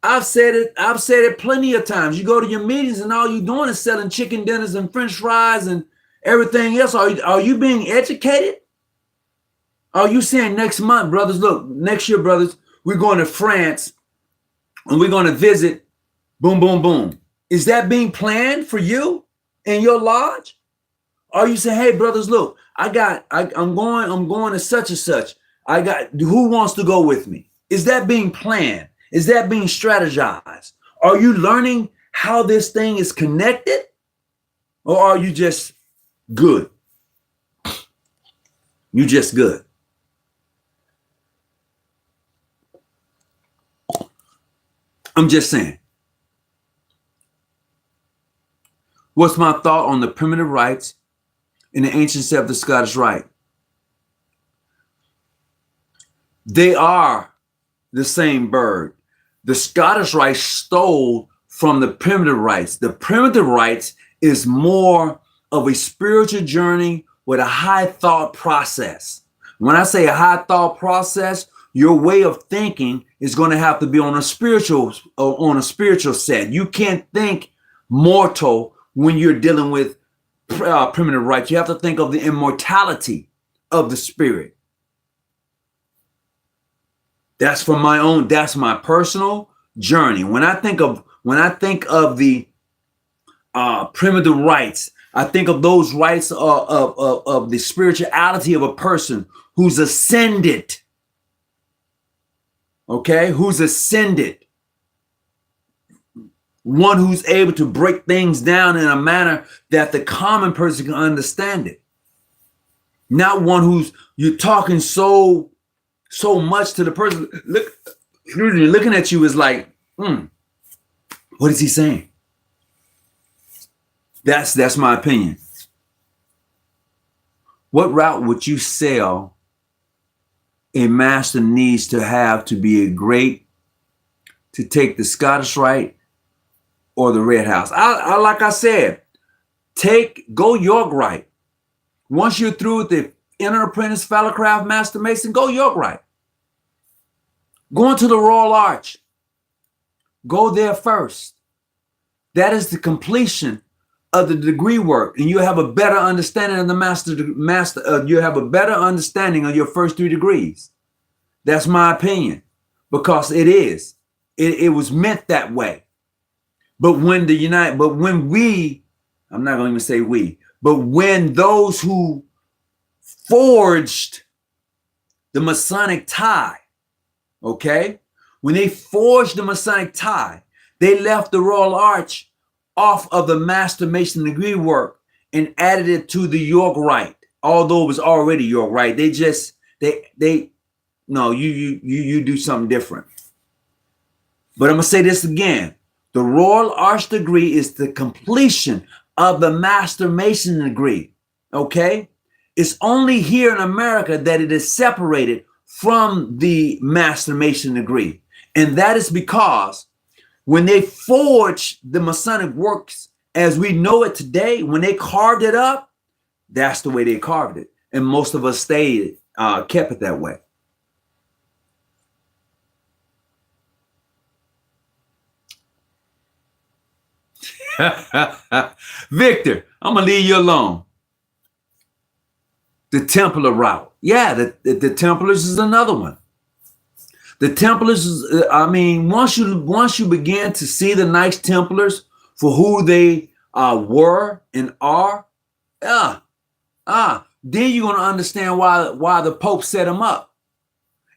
I've said it plenty of times. You go to your meetings and all you're doing is selling chicken dinners and French fries and everything else. Are you being educated? Are you saying next month, brothers, look, next year, brothers, we're going to France and we're going to visit boom, boom, boom. Is that being planned for you in your lodge? Are you saying, hey, brothers, look, I'm going to such and such. Who wants to go with me? Is that being planned? Is that being strategized? Are you learning how this thing is connected? Or are you just good? You just good. I'm just saying. What's my thought on the primitive rites in the ancient set of the Scottish Rite? They are the same bird. The Scottish Rite stole from the primitive rites. The primitive rites is more of a spiritual journey with a high thought process. When I say a high thought process, your way of thinking is going to have to be on a spiritual set. You can't think mortal when you're dealing with primitive rites. You have to think of the immortality of the spirit. That's my personal journey. When I think of the primitive rites, I think of those rites of the spirituality of a person who's ascended. Okay, who's ascended. One who's able to break things down in a manner that the common person can understand it. Not one who's you're talking so much to the person. Looking at you is like, what is he saying? That's my opinion. What route would you sell a master needs to have to be a great, to take the Scottish Rite or the Red House? I like I said, go York Rite. Once you're through with the Inner Apprentice Fellowcraft Master Mason, go York Rite. Going to the Royal Arch, go there first. That is the completion of the degree work, and you have a better understanding of the master. You have a better understanding of your first 3 degrees. That's my opinion, because it was meant that way. But when I'm not going to even say we, but when those who forged the Masonic tie, okay, when they forged the Masonic tie, they left the Royal Arch off of the Master Mason degree work and added it to the York Rite, although it was already York Rite. You do something different. But I'm going to say this again. The Royal Arch degree is the completion of the Master Mason degree. Okay? It's only here in America that it is separated from the Master Mason degree. And that is because when they forged the Masonic works as we know it today, when they carved it up, that's the way they carved it. And most of us kept it that way. Victor, I'm going to leave you alone. The Templar route. Yeah, the Templars is another one. The Templars is, I mean, once you begin to see the Knights Templars for who they were and are, then you're going to understand why the Pope set them up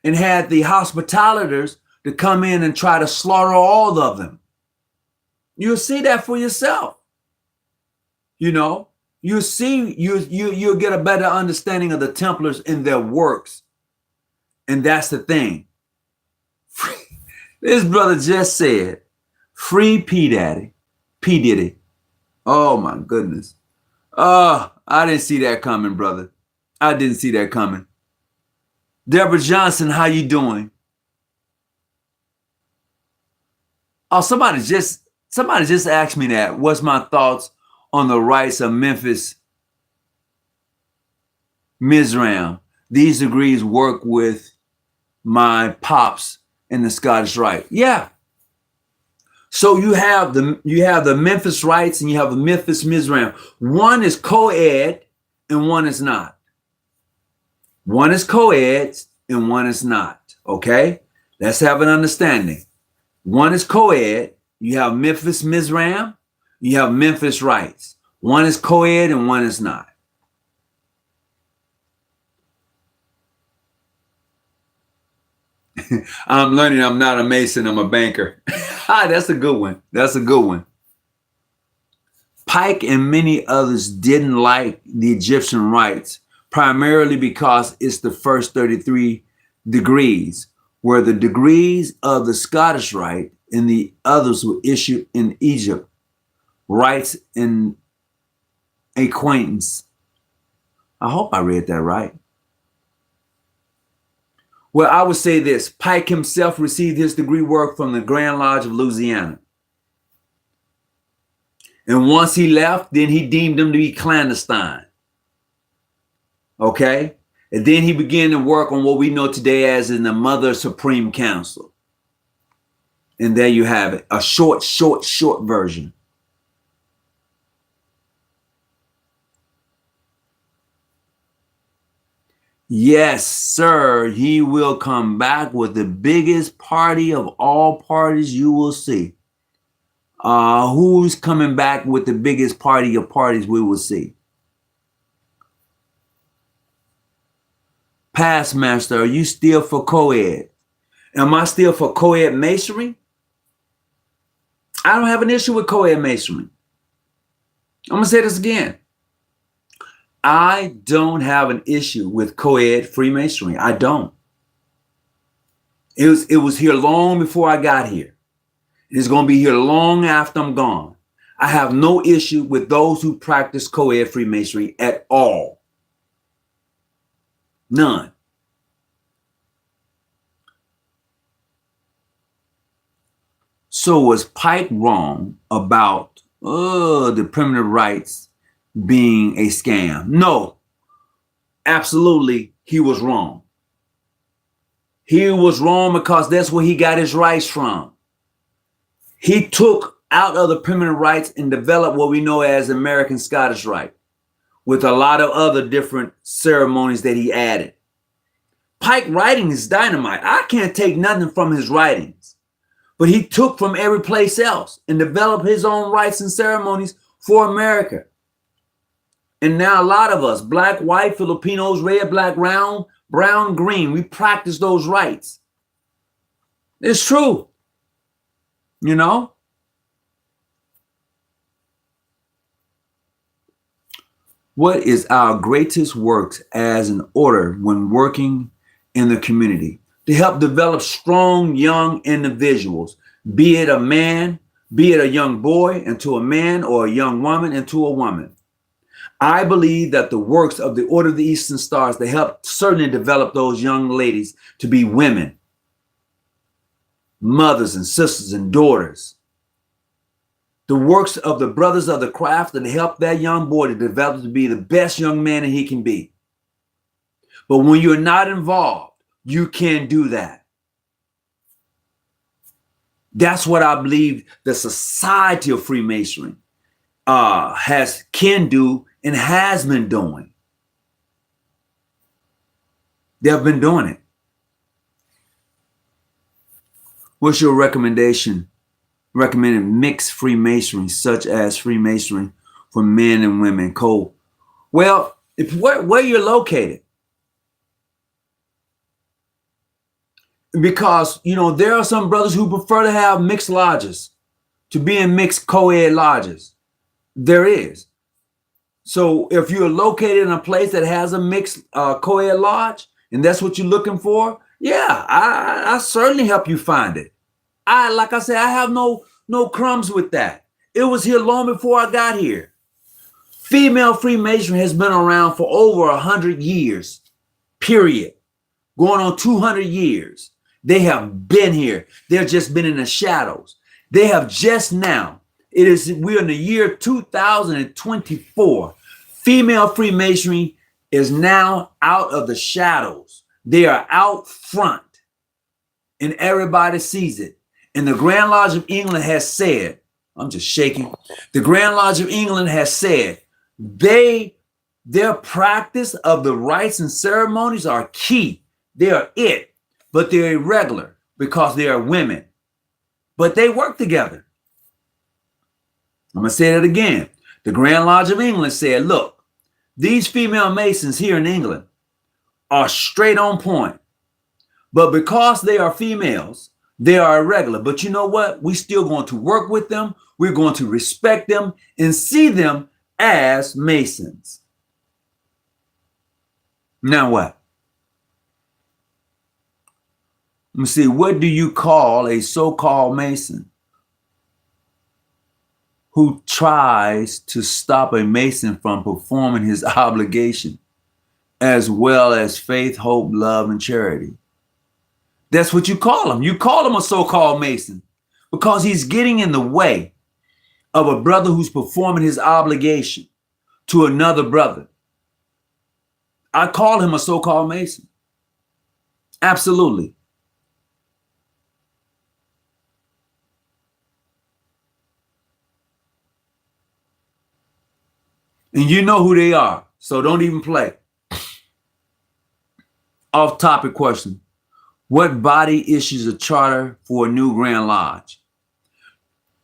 and had the hospitalitors to come in and try to slaughter all of them. You'll see that for yourself. You know, you'll get a better understanding of the Templars in their works. And that's the thing. This brother just said, free P Diddy. Oh my goodness. Oh, I didn't see that coming, brother. I didn't see that coming. Deborah Johnson, how you doing? Oh, somebody just asked me that. What's my thoughts on the rites of Memphis Mizram? These degrees work with my pops in the Scottish Rite. Yeah. So you have the Memphis rites and you have the Memphis Mizram. One is coed and one is not. One is coed and one is not. Okay? Let's have an understanding. One is coed. You have Memphis Mizram. You have Memphis rites. One is coed and one is not. I'm learning I'm not a Mason, I'm a banker. That's a good one. That's a good one. Pike and many others didn't like the Egyptian rites, primarily because it's the first 33 degrees, where the degrees of the Scottish Rite and the others were issued in Egypt. Rites and acquaintance. I hope I read that right. Well, I would say this. Pike himself received his degree work from the Grand Lodge of Louisiana. And once he left, then he deemed them to be clandestine. Okay? And then he began to work on what we know today as in the Mother Supreme Council. And there you have it. A short version. Yes, sir. He will come back with the biggest party of all parties you will see. Who's coming back with the biggest party of parties we will see? Past Master, are you still for coed? Am I still for coed masonry? I don't have an issue with coed masonry. I'm going to say this again. I don't have an issue with coed Freemasonry. I don't. It was here long before I got here. It's going to be here long after I'm gone. I have no issue with those who practice coed Freemasonry at all. None. So was Pike wrong about the primitive rites being a scam? No, absolutely, he was wrong. He was wrong because that's where he got his rights from. He took out of the primitive rites and developed what we know as American Scottish Rite with a lot of other different ceremonies that he added. Pike writing is dynamite. I can't take nothing from his writings, but he took from every place else and developed his own rites and ceremonies for America. And now a lot of us, black, white, Filipinos, red, black, round, brown, green, we practice those rites. It's true. You know? What is our greatest works as an order when working in the community? To help develop strong young individuals, be it a man, be it a young boy into a man, or a young woman into a woman. I believe that the works of the Order of the Eastern Stars, they help certainly develop those young ladies to be women, mothers and sisters and daughters. The works of the brothers of the craft that help that young boy to develop to be the best young man that he can be. But when you're not involved, you can't do that. That's what I believe the Society of Freemasonry can do and has been doing. They've been doing it. What's your recommendation? Recommending mixed Freemasonry, such as Freemasonry for men and women, coed. Well, where you're located. Because, there are some brothers who prefer to have mixed lodges, to be in mixed co-ed lodges. There is. So if you're located in a place that has a mixed co-ed lodge, and that's what you're looking for, yeah, I certainly help you find it. Like I said, I have no crumbs with that. It was here long before I got here. Female Freemasonry has been around for over 100 years, period. Going on 200 years. They have been here. They've just been in the shadows. They have just now. We're in the year 2024. Female Freemasonry is now out of the shadows. They are out front, and everybody sees it. And the Grand Lodge of England has said, I'm just shaking. The Grand Lodge of England has said their practice of the rites and ceremonies are key. They are it, but they're irregular because they are women. But they work together. I'm going to say that again. The Grand Lodge of England said, look, these female Masons here in England are straight on point. But because they are females, they are irregular. But you know what? We're still going to work with them. We're going to respect them and see them as Masons. Now what? Let me see. What do you call a so-called Mason who tries to stop a Mason from performing his obligation, as well as faith, hope, love, and charity? That's what you call him. You call him a so-called Mason because he's getting in the way of a brother who's performing his obligation to another brother. I call him a so-called Mason. Absolutely. And you know who they are, so don't even play. Off-topic question. What body issues a charter for a new Grand Lodge?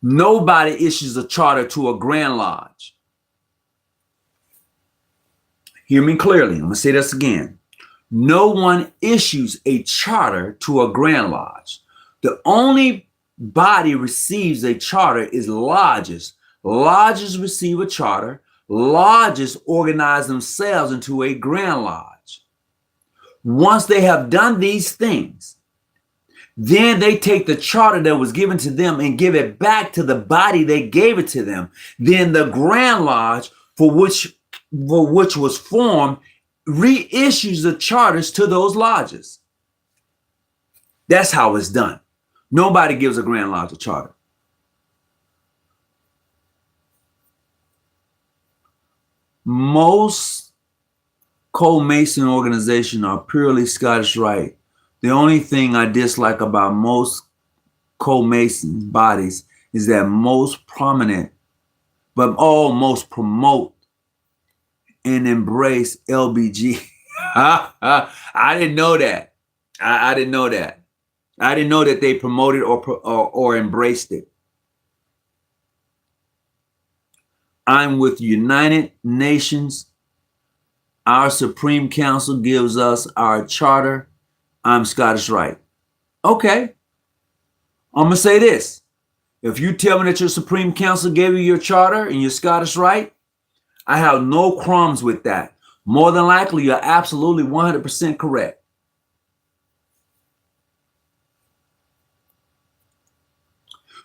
Nobody issues a charter to a Grand Lodge. Hear me clearly. I'm going to say this again. No one issues a charter to a Grand Lodge. The only body receives a charter is lodges. Lodges receive a charter. Lodges organize themselves into a Grand Lodge. Once they have done these things, then they take the charter that was given to them and give it back to the body that gave it to them. Then the Grand Lodge, for which was formed, reissues the charters to those lodges. That's how it's done. Nobody gives a Grand Lodge a charter. Most co-Mason organizations are purely Scottish Rite. The only thing I dislike about most co-Mason bodies is that most prominent, but most promote and embrace LBG. I didn't know that. I didn't know that. I didn't know that they promoted or embraced it. I'm with United Nations. Our Supreme Council gives us our charter. I'm Scottish Rite. Okay. I'm going to say this. If you tell me that your Supreme Council gave you your charter and you're Scottish Rite, I have no qualms with that. More than likely, you're absolutely 100% correct.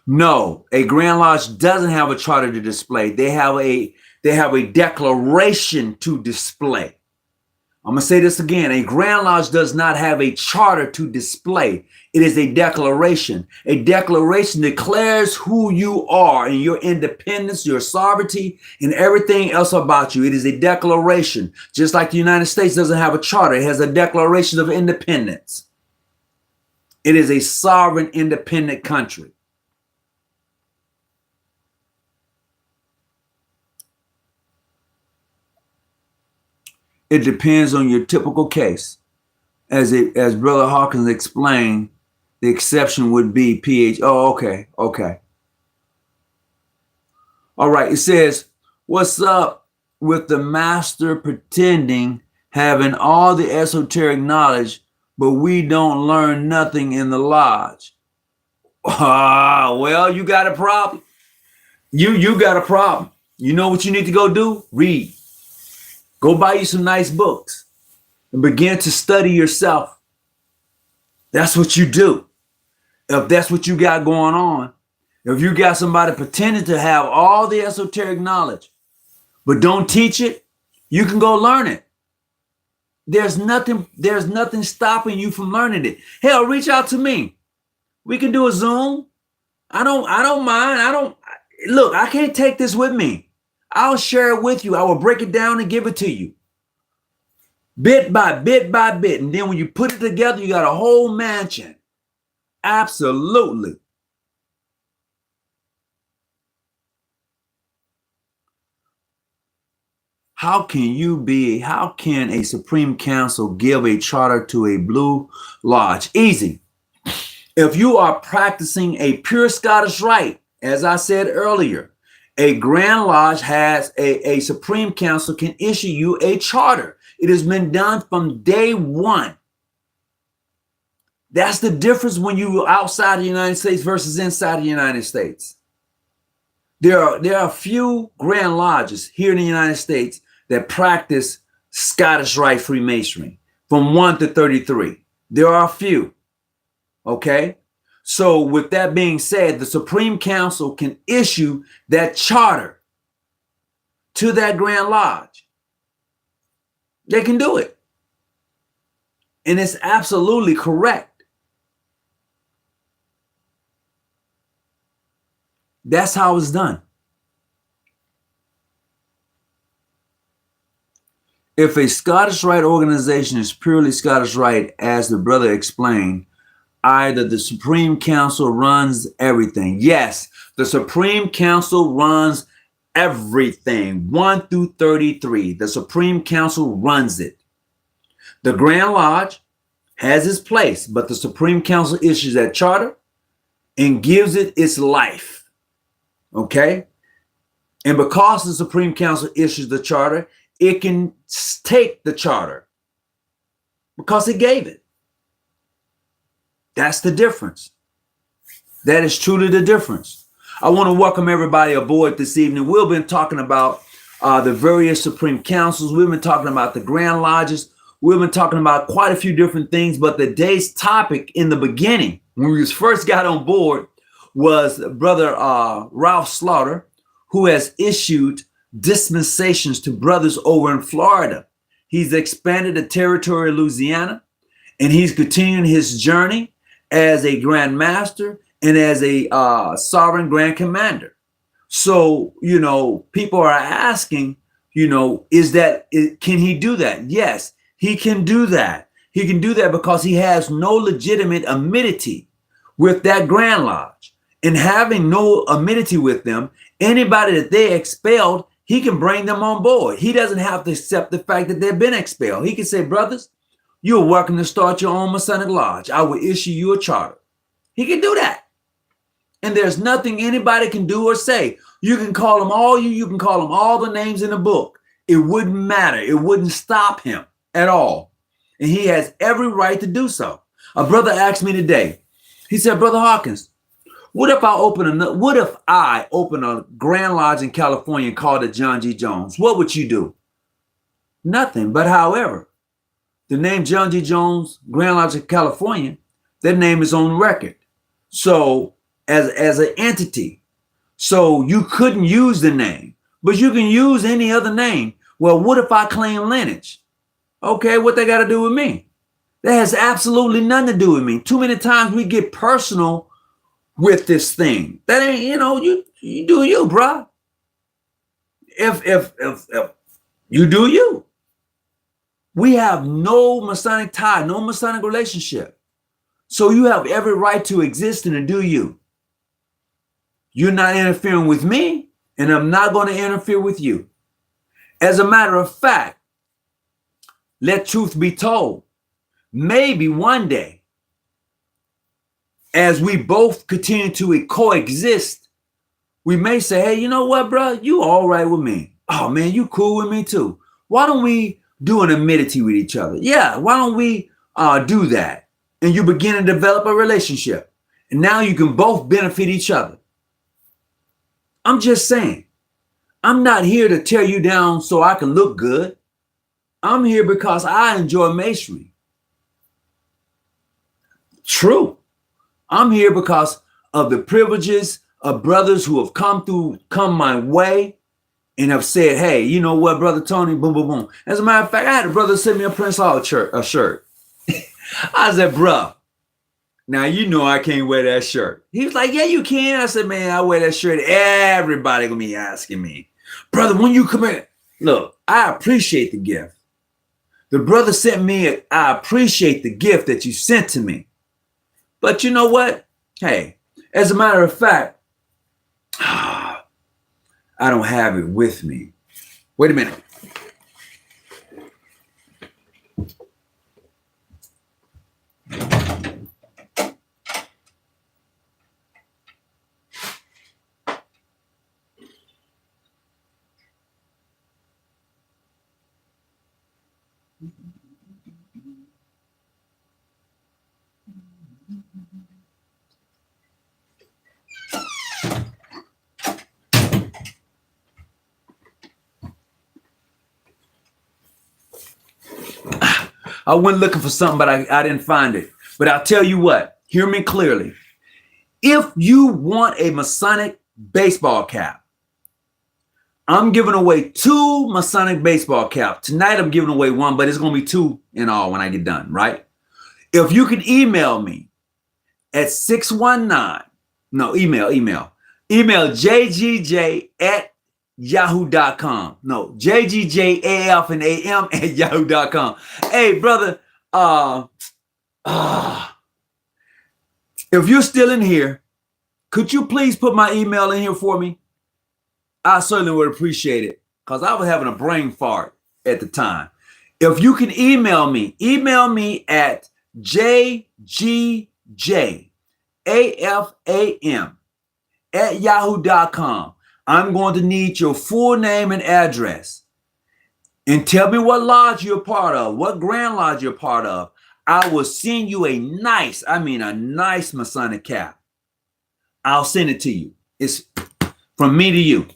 No, a Grand Lodge doesn't have a charter to display. They have a declaration to display. I'm going to say this again. A Grand Lodge does not have a charter to display. It is a declaration. A declaration declares who you are and your independence, your sovereignty, and everything else about you. It is a declaration. Just like the United States doesn't have a charter. It has a Declaration of Independence. It is a sovereign, independent country. It depends on your typical case. As Brother Hawkins explained, the exception would be PH. Oh, okay. All right. It says, what's up with the master pretending having all the esoteric knowledge, but we don't learn nothing in the lodge? Well, you got a problem. You got a problem. You know what you need to go do? Read. Go buy you some nice books and begin to study yourself. That's what you do. If that's what you got going on, if you got somebody pretending to have all the esoteric knowledge, but don't teach it, you can go learn it. There's nothing stopping you from learning it. Hell, reach out to me. We can do a Zoom. I don't mind. Look, I can't take this with me. I'll share it with you. I will break it down and give it to you. Bit by bit by bit. And then when you put it together, you got a whole mansion. Absolutely. How can a Supreme Council give a charter to a Blue Lodge? Easy. If you are practicing a pure Scottish rite, as I said earlier, a Grand Lodge has a Supreme Council can issue you a charter. It has been done from day one. That's the difference when you're outside the United States versus inside the United States. There are a few Grand Lodges here in the United States that practice Scottish Rite Freemasonry from 1 to 33. There are a few. Okay? So with that being said, the Supreme Council can issue that charter to that Grand Lodge. They can do it. And it's absolutely correct. That's how it's done. If a Scottish Rite organization is purely Scottish Rite, as the brother explained, either the Supreme Council runs everything. Yes, the Supreme Council runs everything. 1 through 33. The Supreme Council runs it. The Grand Lodge has its place, but the Supreme Council issues that charter and gives it its life. Okay? And because the Supreme Council issues the charter, it can take the charter because it gave it. That's the difference. That is truly the difference. I want to welcome everybody aboard this evening. We've been talking about the various Supreme Councils. We've been talking about the Grand Lodges. We've been talking about quite a few different things, but the day's topic in the beginning, when we first got on board, was Brother Ralph Slaughter, who has issued dispensations to brothers over in Florida. He's expanded the territory of Louisiana, and he's continuing his journey as a Grand Master and as a Sovereign Grand Commander. So, people are asking, can he do that? Yes, he can do that. He can do that because he has no legitimate amenity with that Grand Lodge. And having no amenity with them, anybody that they expelled, he can bring them on board. He doesn't have to accept the fact that they've been expelled. He can say, brothers, you're welcome to start your own Masonic Lodge. I will issue you a charter. He can do that. And there's nothing anybody can do or say. You can call them you can call them all the names in the book. It wouldn't matter. It wouldn't stop him at all. And he has every right to do so. A brother asked me today, he said, Brother Hawkins, what if I open a Grand Lodge in California and called it John G. Jones? What would you do? Nothing. But however, the name John G. Jones, Grand Lodge in California, that name is on record. So as an entity. So you couldn't use the name, but you can use any other name. Well, what if I claim lineage? Okay, what they got to do with me? That has absolutely nothing to do with me. Too many times we get personal with this thing. That ain't, you do you, bruh. If you do you. We have no Masonic tie, no Masonic relationship. So you have every right to exist and to do you. You're not interfering with me, and I'm not going to interfere with you. As a matter of fact, let truth be told. Maybe one day, as we both continue to coexist, we may say, hey, you know what, bro? You all right with me. Oh, man, you cool with me too. Why don't we do an amenity with each other? Yeah, why don't we do that? And you begin to develop a relationship. And now you can both benefit each other. I'm just saying, I'm not here to tear you down so I can look good. I'm here because I enjoy masonry. True. I'm here because of the privileges of brothers who have come my way and have said, hey, you know what, Brother Tony, boom, boom, boom. As a matter of fact, I had a brother send me a Prince Hall shirt. I said, bruh, now you know I can't wear that shirt. He was like, yeah, you can. I said, man, I wear that shirt. Everybody gonna be asking me, brother, when you come in. Look, I appreciate the gift. The brother sent me, I appreciate the gift that you sent to me. But you know what? Hey, as a matter of fact, I don't have it with me. Wait a minute. I went looking for something, but I didn't find it. But I'll tell you what, hear me clearly. If you want a Masonic baseball cap, I'm giving away 2 Masonic baseball caps. Tonight I'm giving away 1, but it's going to be 2 in all when I get done, right? If you can email me at 619, no, email jgj@yahoo.com. No, jgjaf and am at yahoo.com. Hey, brother, if you're still in here, could you please put my email in here for me? I certainly would appreciate it because I was having a brain fart at the time. If you can email me at jgjafam@yahoo.com. I'm going to need your full name and address. And tell me what lodge you're part of, what Grand Lodge you're part of. I will send you a nice Masonic cap. I'll send it to you. It's from me to you.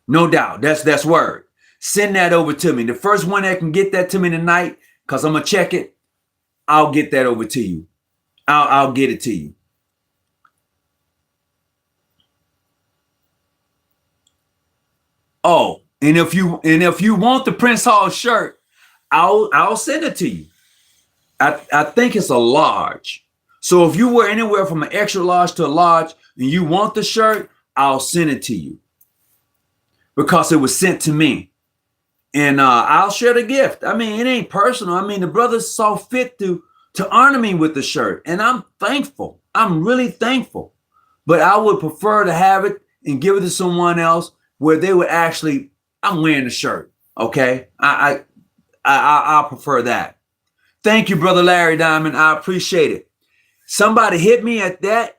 No doubt. That's word. Send that over to me. The first one that can get that to me tonight, because I'm going to check it, I'll get that over to you. I'll get it to you. Oh, and if you want the Prince Hall shirt, I'll send it to you. I think it's a large. So if you were anywhere from an extra large to a large and you want the shirt, I'll send it to you because it was sent to me. And I'll share the gift. I mean, it ain't personal. I mean, the brothers saw fit to honor me with the shirt. And I'm thankful. I'm really thankful. But I would prefer to have it and give it to someone else where they would actually, I'm wearing the shirt. Okay. I prefer that. Thank you, Brother Larry Diamond. I appreciate it. Somebody hit me at that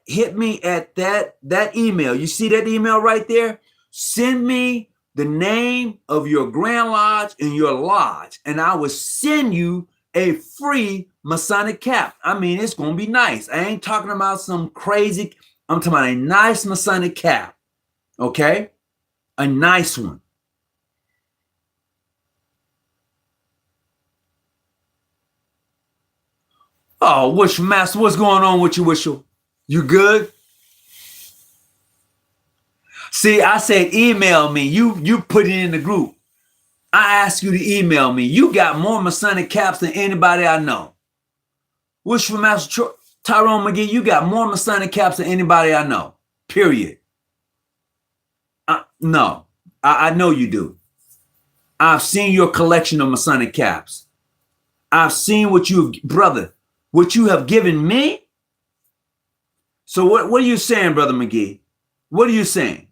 email. You see that email right there? Send me the name of your Grand Lodge and your lodge, and I will send you a free Masonic cap. I mean, it's going to be nice. I ain't talking about some crazy. I'm talking about a nice Masonic cap. Okay? A nice one. Oh, Wishel Master, what's going on with you, Wishel? You good? See, I said email me. You put it in the group. I asked you to email me. You got more Masonic caps than anybody I know. Wish for Master Tyrone McGee, you got more Masonic caps than anybody I know. Period. No, I know you do. I've seen your collection of Masonic caps. I've seen what what you have given me. So what are you saying, Brother McGee? What are you saying?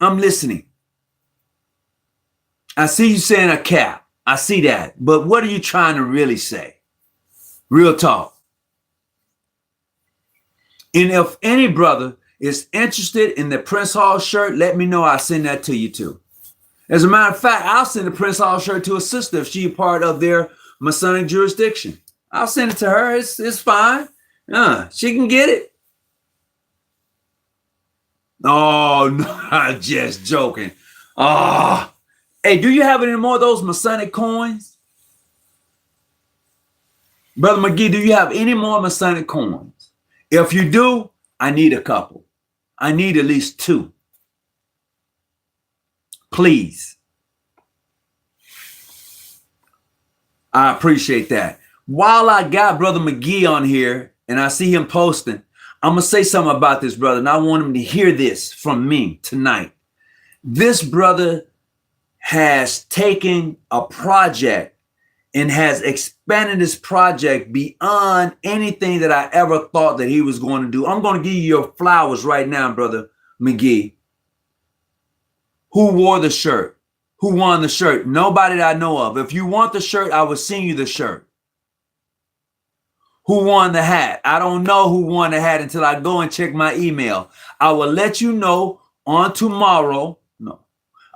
I'm listening. I see you saying a cap. I see that. But what are you trying to really say? Real talk. And if any brother is interested in the Prince Hall shirt, let me know. I'll send that to you too. As a matter of fact, I'll send the Prince Hall shirt to a sister if she's part of their Masonic jurisdiction. I'll send it to her. It's fine. She can get it. Oh, no, I'm just joking. Oh, hey, do you have any more of those Masonic coins? Brother McGee, do you have any more Masonic coins? If you do, I need a couple. I need at least 2. Please. I appreciate that. While I got Brother McGee on here and I see him posting, I'm going to say something about this brother, and I want him to hear this from me tonight. This brother has taken a project and has expanded this project beyond anything that I ever thought that he was going to do. I'm going to give you your flowers right now, Brother McGee. Who wore the shirt? Who won the shirt? Nobody that I know of. If you want the shirt, I will send you the shirt. Who won the hat? I don't know who won the hat until I go and check my email. I will let you know on tomorrow. No,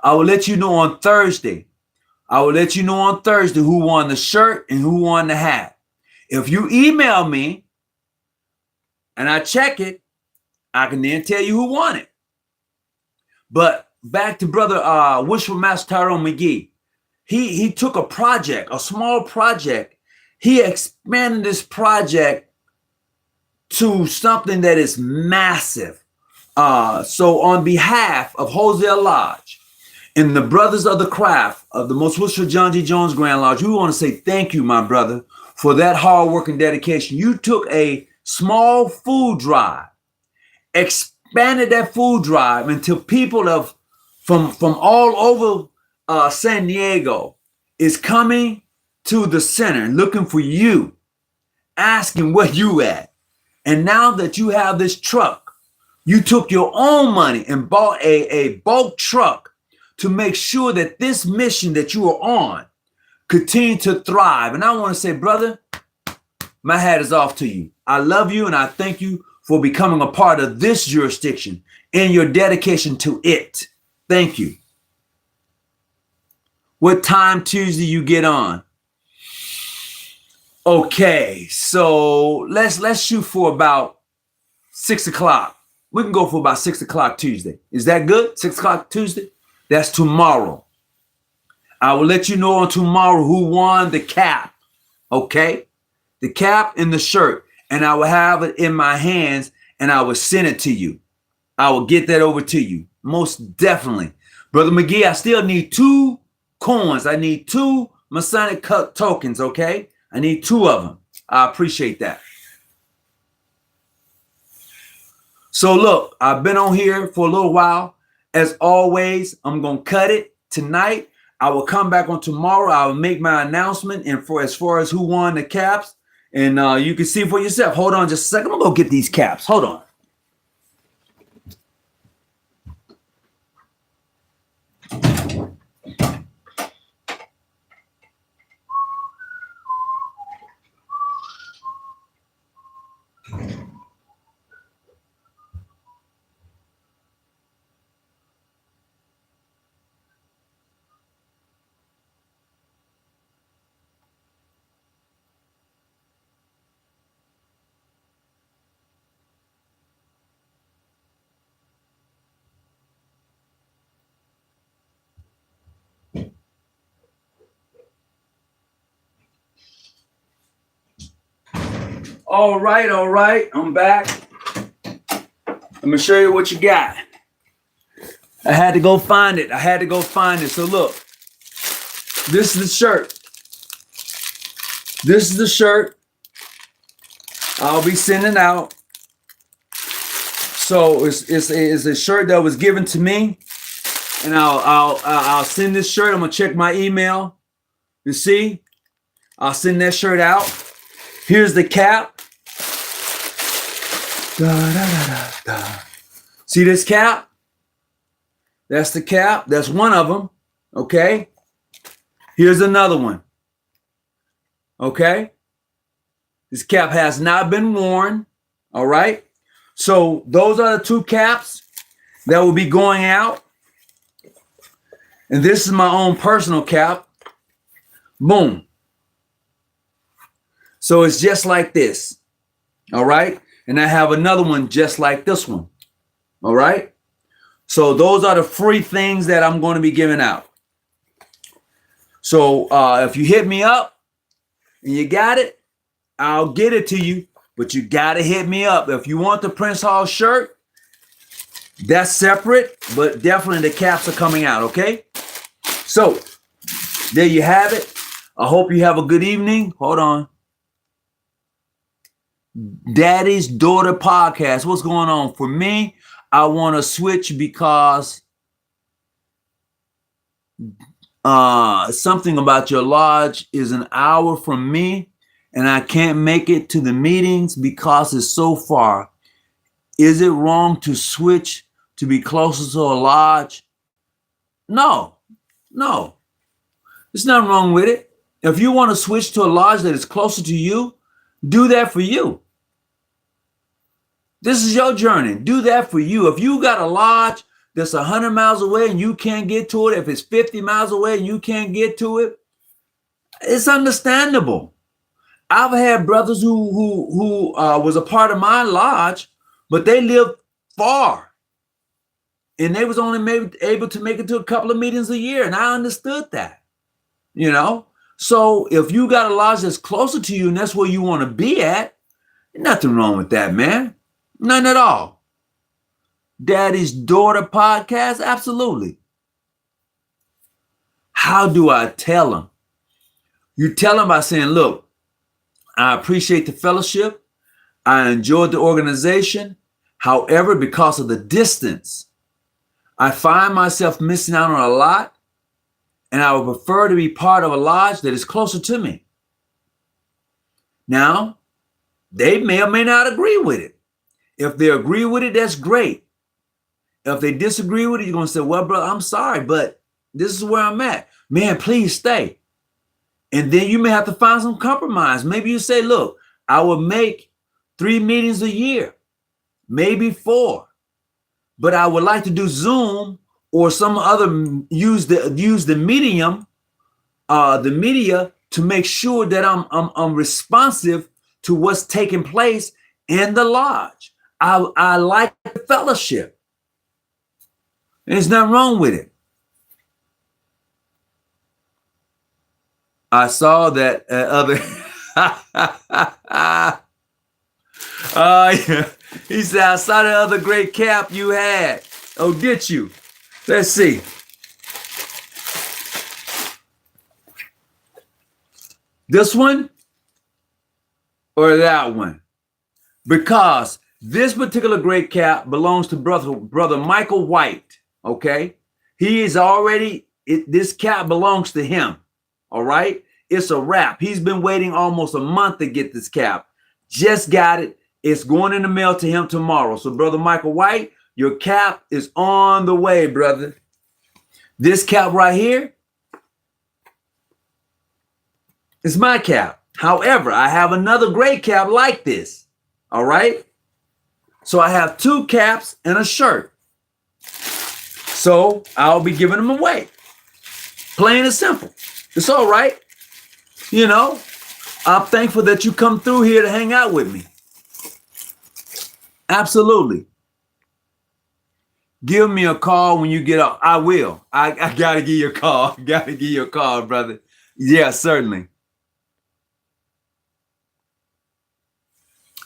I will let you know on Thursday. I will let you know on Thursday who won the shirt and who won the hat. If you email me and I check it, I can then tell you who won it. But back to Brother Wishful Master Tyrone McGee. He took a project, a small project. He expanded this project to something that is massive. So on behalf of Hosea Lodge and the brothers of the craft of the Most Wishful John G. Jones Grand Lodge, we want to say thank you, my brother, for that hard work and dedication. You took a small food drive, expanded that food drive until people from all over San Diego is coming to the center looking for you, asking where you at. And now that you have this truck, you took your own money and bought a bulk truck to make sure that this mission that you are on continue to thrive. And I want to say, brother, my hat is off to you. I love you and I thank you for becoming a part of this jurisdiction and your dedication to it. Thank you. What time Tuesday you get on? Okay, so let's shoot for about 6 o'clock. We can go for about 6 o'clock Tuesday. Is that good? 6 o'clock Tuesday? That's tomorrow. I will let you know on tomorrow who won the cap. Okay? The cap and the shirt. And I will have it in my hands and I will send it to you. I will get that over to you. Most definitely. Brother McGee, I still need 2 coins. I need 2 Masonic tokens, okay? I need 2 of them. I appreciate that. So look, I've been on here for a little while. As always, I'm going to cut it tonight. I will come back on tomorrow. I will make my announcement and for as far as who won the caps. And you can see for yourself. Hold on just a second. I'm going to go get these caps. Hold on. All right. I'm back. Let me show you what you got. I had to go find it. I had to go find it. So look, this is the shirt. This is the shirt I'll be sending out. So it's a shirt that was given to me, and I'll send this shirt. I'm gonna check my email. You see, I'll send that shirt out. Here's the cap. Da, da, da, da, da. See this cap? That's the cap. That's one of them. Okay. Here's another one. Okay. This cap has not been worn. All right. So those are the two caps that will be going out. And this is my own personal cap. Boom. So it's just like this. All right. And I have another one just like this one. All right. So those are the free things that I'm going to be giving out. So if you hit me up and you got it, I'll get it to you. But you got to hit me up. If you want the Prince Hall shirt, that's separate. But definitely the caps are coming out. Okay. So there you have it. I hope you have a good evening. Hold on. Daddy's Daughter Podcast. What's going on? For me, I want to switch because something about your lodge is an hour from me, and I can't make it to the meetings because it's so far. Is it wrong to switch to be closer to a lodge? No. There's nothing wrong with it. If you want to switch to a lodge that is closer to you, do that for you. This is your journey. Do that for you. If you got a lodge that's 100 miles away and you can't get to it, if it's 50 miles away and you can't get to it, it's understandable. I've had brothers who was a part of my lodge, but they lived far. And they was only maybe able to make it to a couple of meetings a year. And I understood that, you know. So if you got a lodge that's closer to you and that's where you want to be at, nothing wrong with that, man. None at all. Daddy's Daughter Podcast? Absolutely. How do I tell them? You tell them by saying, look, I appreciate the fellowship. I enjoyed the organization. However, because of the distance, I find myself missing out on a lot, and I would prefer to be part of a lodge that is closer to me. Now, they may or may not agree with it. If they agree with it, that's great. If they disagree with it, you're going to say, well, brother, I'm sorry, but this is where I'm at. Man, please stay. And then you may have to find some compromise. Maybe you say, look, I will make 3 meetings a year, maybe 4. But I would like to do Zoom or some other use the medium, the media to make sure that I'm responsive to what's taking place in the lodge. I like the fellowship. There's nothing wrong with it. I saw that other. Yeah. He said, I saw the other great cap you had. Oh, did you? Let's see. This one or that one? Because this particular great cap belongs to brother Michael White. Okay. He is already, this cap belongs to him. All right. It's a wrap. He's been waiting almost a month to get this cap. Just got it. It's going in the mail to him tomorrow. So, Brother Michael White, your cap is on the way, brother. This cap right here is my cap. However, I have another great cap like this. All right. So I have 2 caps and a shirt. So I'll be giving them away. Plain and simple. It's all right. You know, I'm thankful that you come through here to hang out with me. Absolutely. Give me a call when you get up. I will. I got to give you a call. Got to give you a call, brother. Yeah, certainly.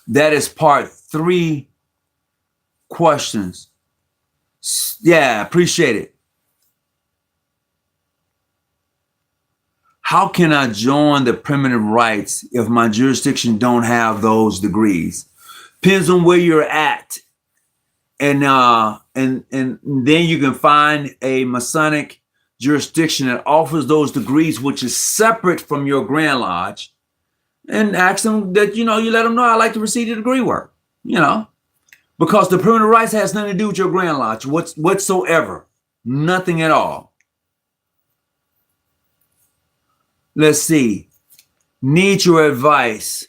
That is part 3 questions. Yeah, appreciate it. How can I join the primitive rites if my jurisdiction don't have those degrees? Depends on where you're at. And then you can find a Masonic jurisdiction that offers those degrees, which is separate from your Grand Lodge, and ask them that, you let them know I like to receive the degree work, because the primitive rights has nothing to do with your Grand Lodge whatsoever. Nothing at all. Let's see. Need your advice.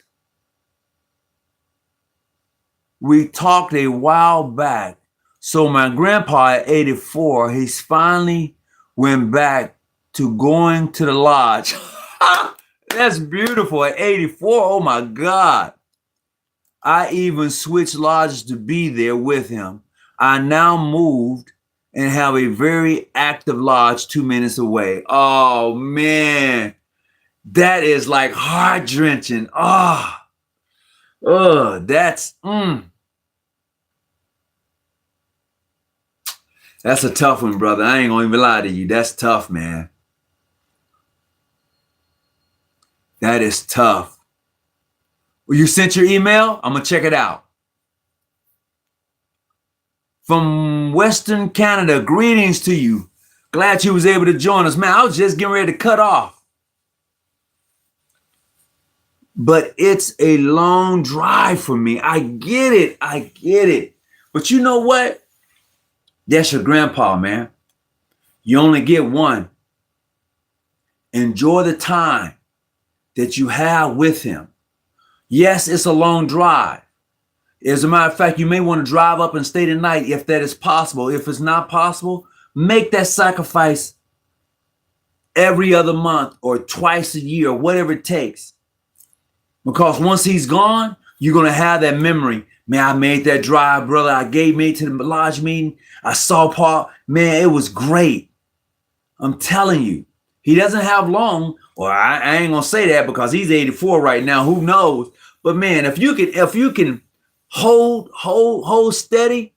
We talked a while back. So my grandpa at 84, he's finally went back to going to the lodge. That's beautiful at 84. Oh my God. I even switched lodges to be there with him. I now moved and have a very active lodge 2 minutes away. Oh man. That is like heart drenching. That's that's a tough one, brother. I ain't gonna even lie to you. That's tough, man. That is tough. Well, you sent your email? I'm gonna check it out. From Western Canada, greetings to you. Glad you was able to join us. Man, I was just getting ready to cut off. But it's a long drive for me. I get it. But you know what? That's your grandpa, man. You only get one. Enjoy the time that you have with him. Yes, it's a long drive. As a matter of fact, you may want to drive up and stay the night if that is possible. If it's not possible, make that sacrifice every other month or twice a year, or whatever it takes. Because once he's gone, you're going to have that memory. Man, I made that drive, brother. I gave me to the lodge meeting. I saw Paul. Man, it was great. I'm telling you, he doesn't have long. Or I ain't going to say that because he's 84 right now. Who knows? But man, if you can hold steady,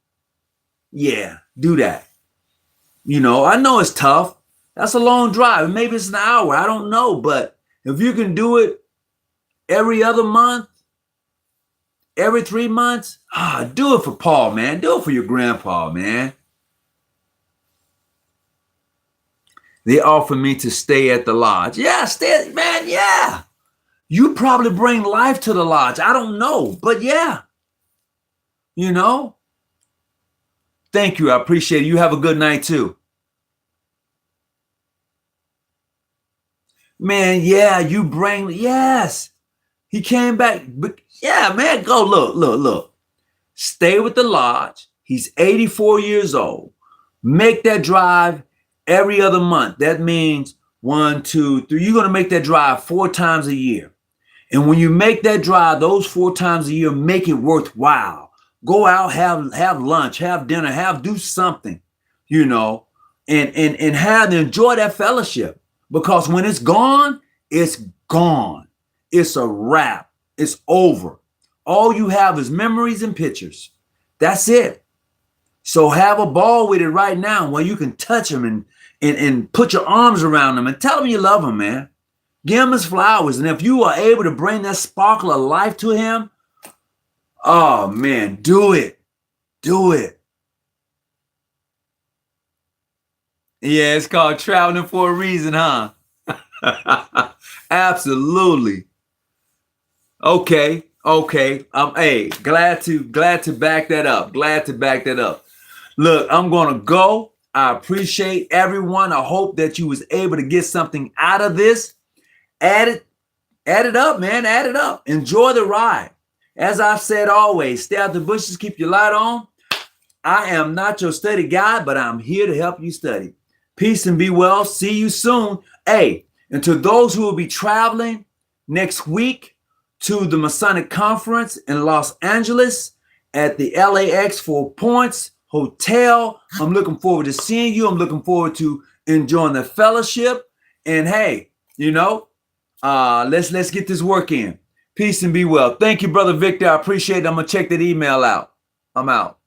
yeah, do that. I know it's tough. That's a long drive. Maybe it's an hour. I don't know. But if you can do it every other month, every 3 months, do it for Paul, man. Do it for your grandpa, man. They offered me to stay at the lodge. Yeah, stay, man, yeah. You probably bring life to the lodge. I don't know, but yeah. Thank you. I appreciate it. You have a good night too. Man, yeah, yes. He came back, but yeah, man, go look. Stay with the lodge. He's 84 years old. Make that drive every other month. That means 1, 2, 3. You're going to make that drive 4 times a year. And when you make that drive, those 4 times a year, make it worthwhile. Go out, have lunch, have dinner, do something, and enjoy that fellowship. Because when it's gone, it's gone. It's a wrap. It's over. All you have is memories and pictures. That's it. So have a ball with it right now where you can touch them and put your arms around them and tell them you love them, man. Give him his flowers. And if you are able to bring that sparkle of life to him, oh, man, do it. Do it. Yeah, it's called traveling for a reason, huh? Absolutely. Okay. Hey, glad to back that up. Look, I'm gonna go. I appreciate everyone. I hope that you was able to get something out of this. Add it up, man. Add it up. Enjoy the ride. As I've said always, stay out the bushes, keep your light on. I am not your study guide, but I'm here to help you study. Peace and be well. See you soon. Hey, and to those who will be traveling next week to the Masonic Conference in Los Angeles at the LAX 4 Points Hotel, I'm looking forward to seeing you. I'm looking forward to enjoying the fellowship. And hey, let's get this work in. Peace and be well. Thank you, Brother Victor. I appreciate it. I'm going to check that email out. I'm out.